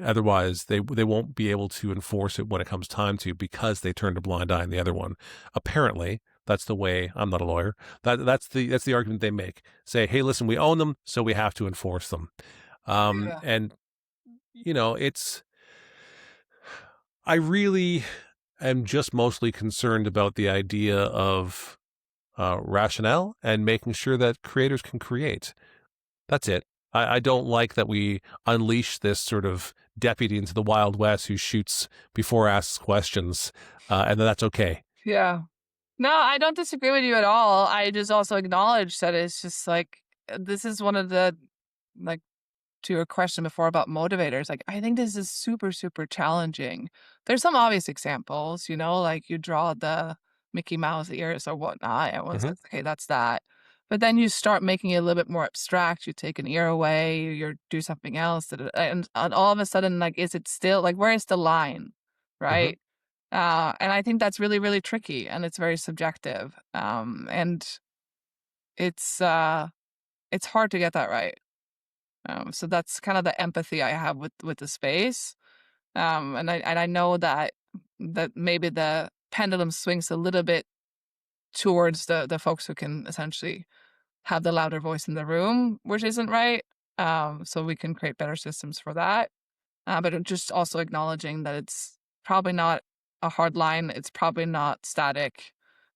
Otherwise, they won't be able to enforce it when it comes time to, because they turned a blind eye on the other one. Apparently, that's the way. I'm not a lawyer. That's the argument they make. Say, hey, listen, we own them, so we have to enforce them. Yeah. And it's. I really am just mostly concerned about the idea of rationale and making sure that creators can create. That's it. I don't like that we unleash this sort of deputy into the Wild West who shoots before asks questions, and that's okay. Yeah. No, I don't disagree with you at all. I just also acknowledge that it's just like, this is one of the, like, to your question before about motivators, like, I think this is super, super challenging. There's some obvious examples, like you draw the Mickey Mouse ears or whatnot. Everyone Hmm. says, okay, that's that. But then you start making it a little bit more abstract. You take an ear away, you do something else, and all of a sudden, like, is it still, like, where is the line, Hmm. right? And I think that's really, really tricky, and it's very subjective. And it's hard to get that right. So that's kind of the empathy I have with the space. And I know that maybe the pendulum swings a little bit towards the folks who can essentially have the louder voice in the room, which isn't right. So we can create better systems for that. But just also acknowledging that it's probably not a hard line. It's probably not static,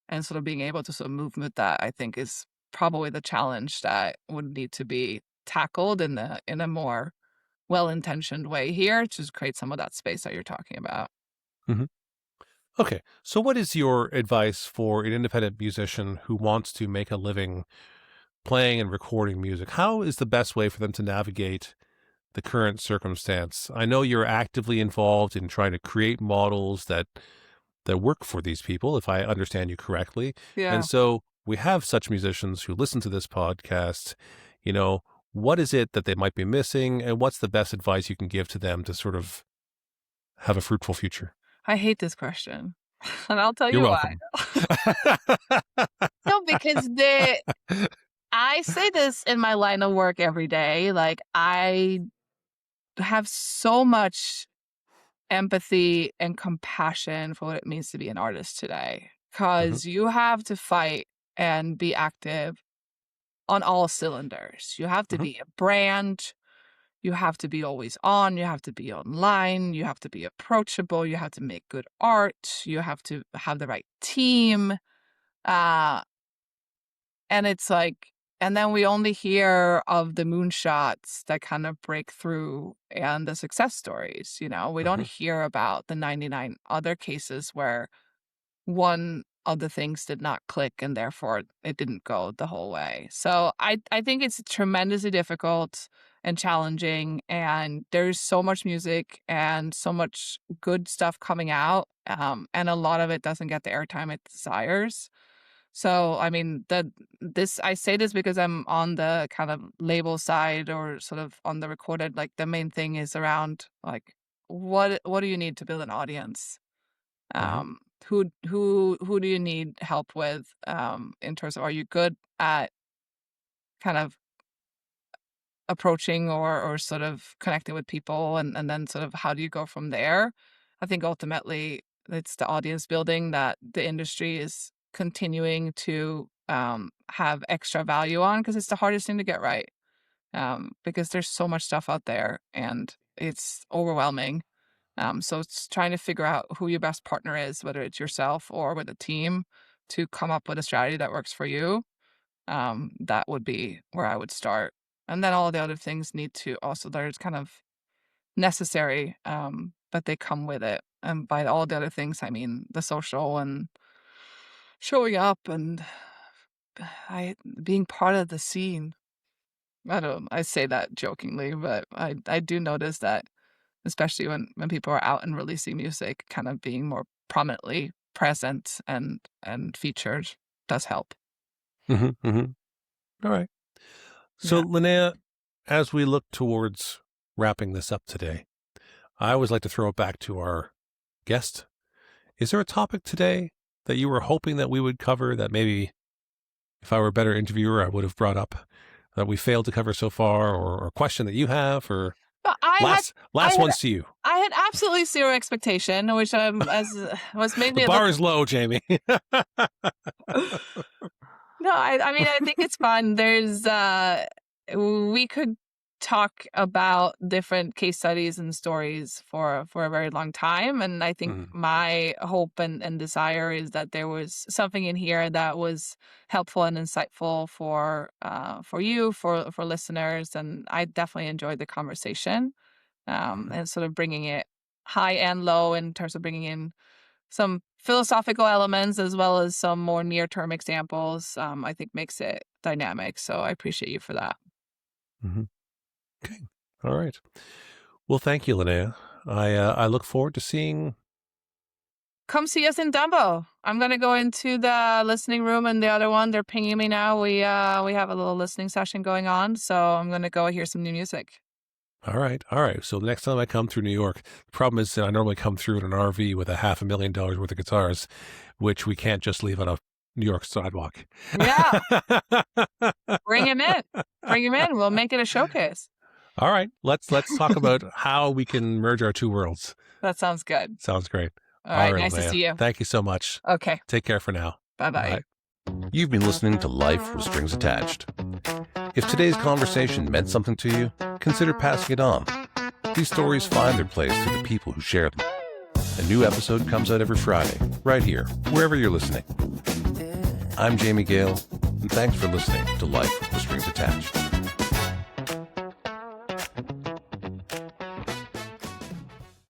and sort of being able to sort of move with that, I think, is probably the challenge that would need to be tackled in a more well-intentioned way here to create some of that space that you're talking about. Hmm. Okay, so what is your advice for an independent musician who wants to make a living playing and recording music? How is the best way for them to navigate the current circumstance? I know you're actively involved in trying to create models that work for these people, if I understand you correctly. Yeah. And so we have such musicians who listen to this podcast. You know, what is it that they might be missing, and what's the best advice you can give to them to sort of have a fruitful future? I hate this question. And I'll tell You're you why. welcome. No, because I say this in my line of work every day. Like, I have so much empathy and compassion for what it means to be an artist today, because you have to fight and be active on all cylinders. You have to Mhm. be a brand. You have to be always on. You have to be online. You have to be approachable. You have to make good art. You have to have the right team. And it's like, and then we only hear of the moonshots that kind of break through and the success stories. You know, we don't hear about the 99 other cases where one of the things did not click and therefore it didn't go the whole way. So I think it's tremendously difficult and challenging, and there's so much music and so much good stuff coming out, and a lot of it doesn't get the airtime it desires. So I mean, I say this because I'm on the kind of label side, or sort of on the recorded. Like, the main thing is around, like, what do you need to build an audience? Who do you need help with, in terms of, are you good at kind of approaching or sort of connecting with people, and then sort of how do you go from there? I think ultimately it's the audience building that the industry is continuing to have extra value on, because it's the hardest thing to get right, because there's so much stuff out there and it's overwhelming. So it's trying to figure out who your best partner is, whether it's yourself or with a team, to come up with a strategy that works for you. That would be where I would start. And then all the other things need to also, there's kind of necessary, but they come with it. And by all the other things, I mean the social and showing up and being part of the scene. I say that jokingly, but I do notice that, especially when people are out and releasing music, kind of being more prominently present and featured does help. All right. So, Yeah. Linnea, as we look towards wrapping this up today, I always like to throw it back to our guest. Is there a topic today that you were hoping that we would cover that maybe, if I were a better interviewer, I would have brought up, that we failed to cover so far, or a question that you have, or But last one's to you. I had absolutely zero expectation, which was maybe The bar is low, Jamie. No, I mean, I think it's fun. There's we could talk about different case studies and stories for a very long time, and I think my hope and desire is that there was something in here that was helpful and insightful for you, for listeners, and I definitely enjoyed the conversation, and sort of bringing it high and low in terms of bringing in some philosophical elements as well as some more near-term examples, I think makes it dynamic. So I appreciate you for that. Okay. All right. Well, thank you, Linnea. I look forward to seeing. Come see us in Dumbo. I'm going to go into the listening room, and the other one, they're pinging me now. We have a little listening session going on, so I'm going to go hear some new music. All right. So the next time I come through New York, the problem is that I normally come through in an RV with $500,000 worth of guitars, which we can't just leave on a New York sidewalk. Yeah. Bring him in. We'll make it a showcase. All right. Let's talk about how we can merge our two worlds. That sounds good. Sounds great. All right. Nice Linnea. to see you. Thank you so much. Okay. Take care for now. Bye-bye. Bye. You've been listening to Life with Strings Attached. If today's conversation meant something to you, consider passing it on. These stories find their place through the people who share them. A new episode comes out every Friday, right here, wherever you're listening. I'm Jamie Gale, and thanks for listening to Life with Strings Attached.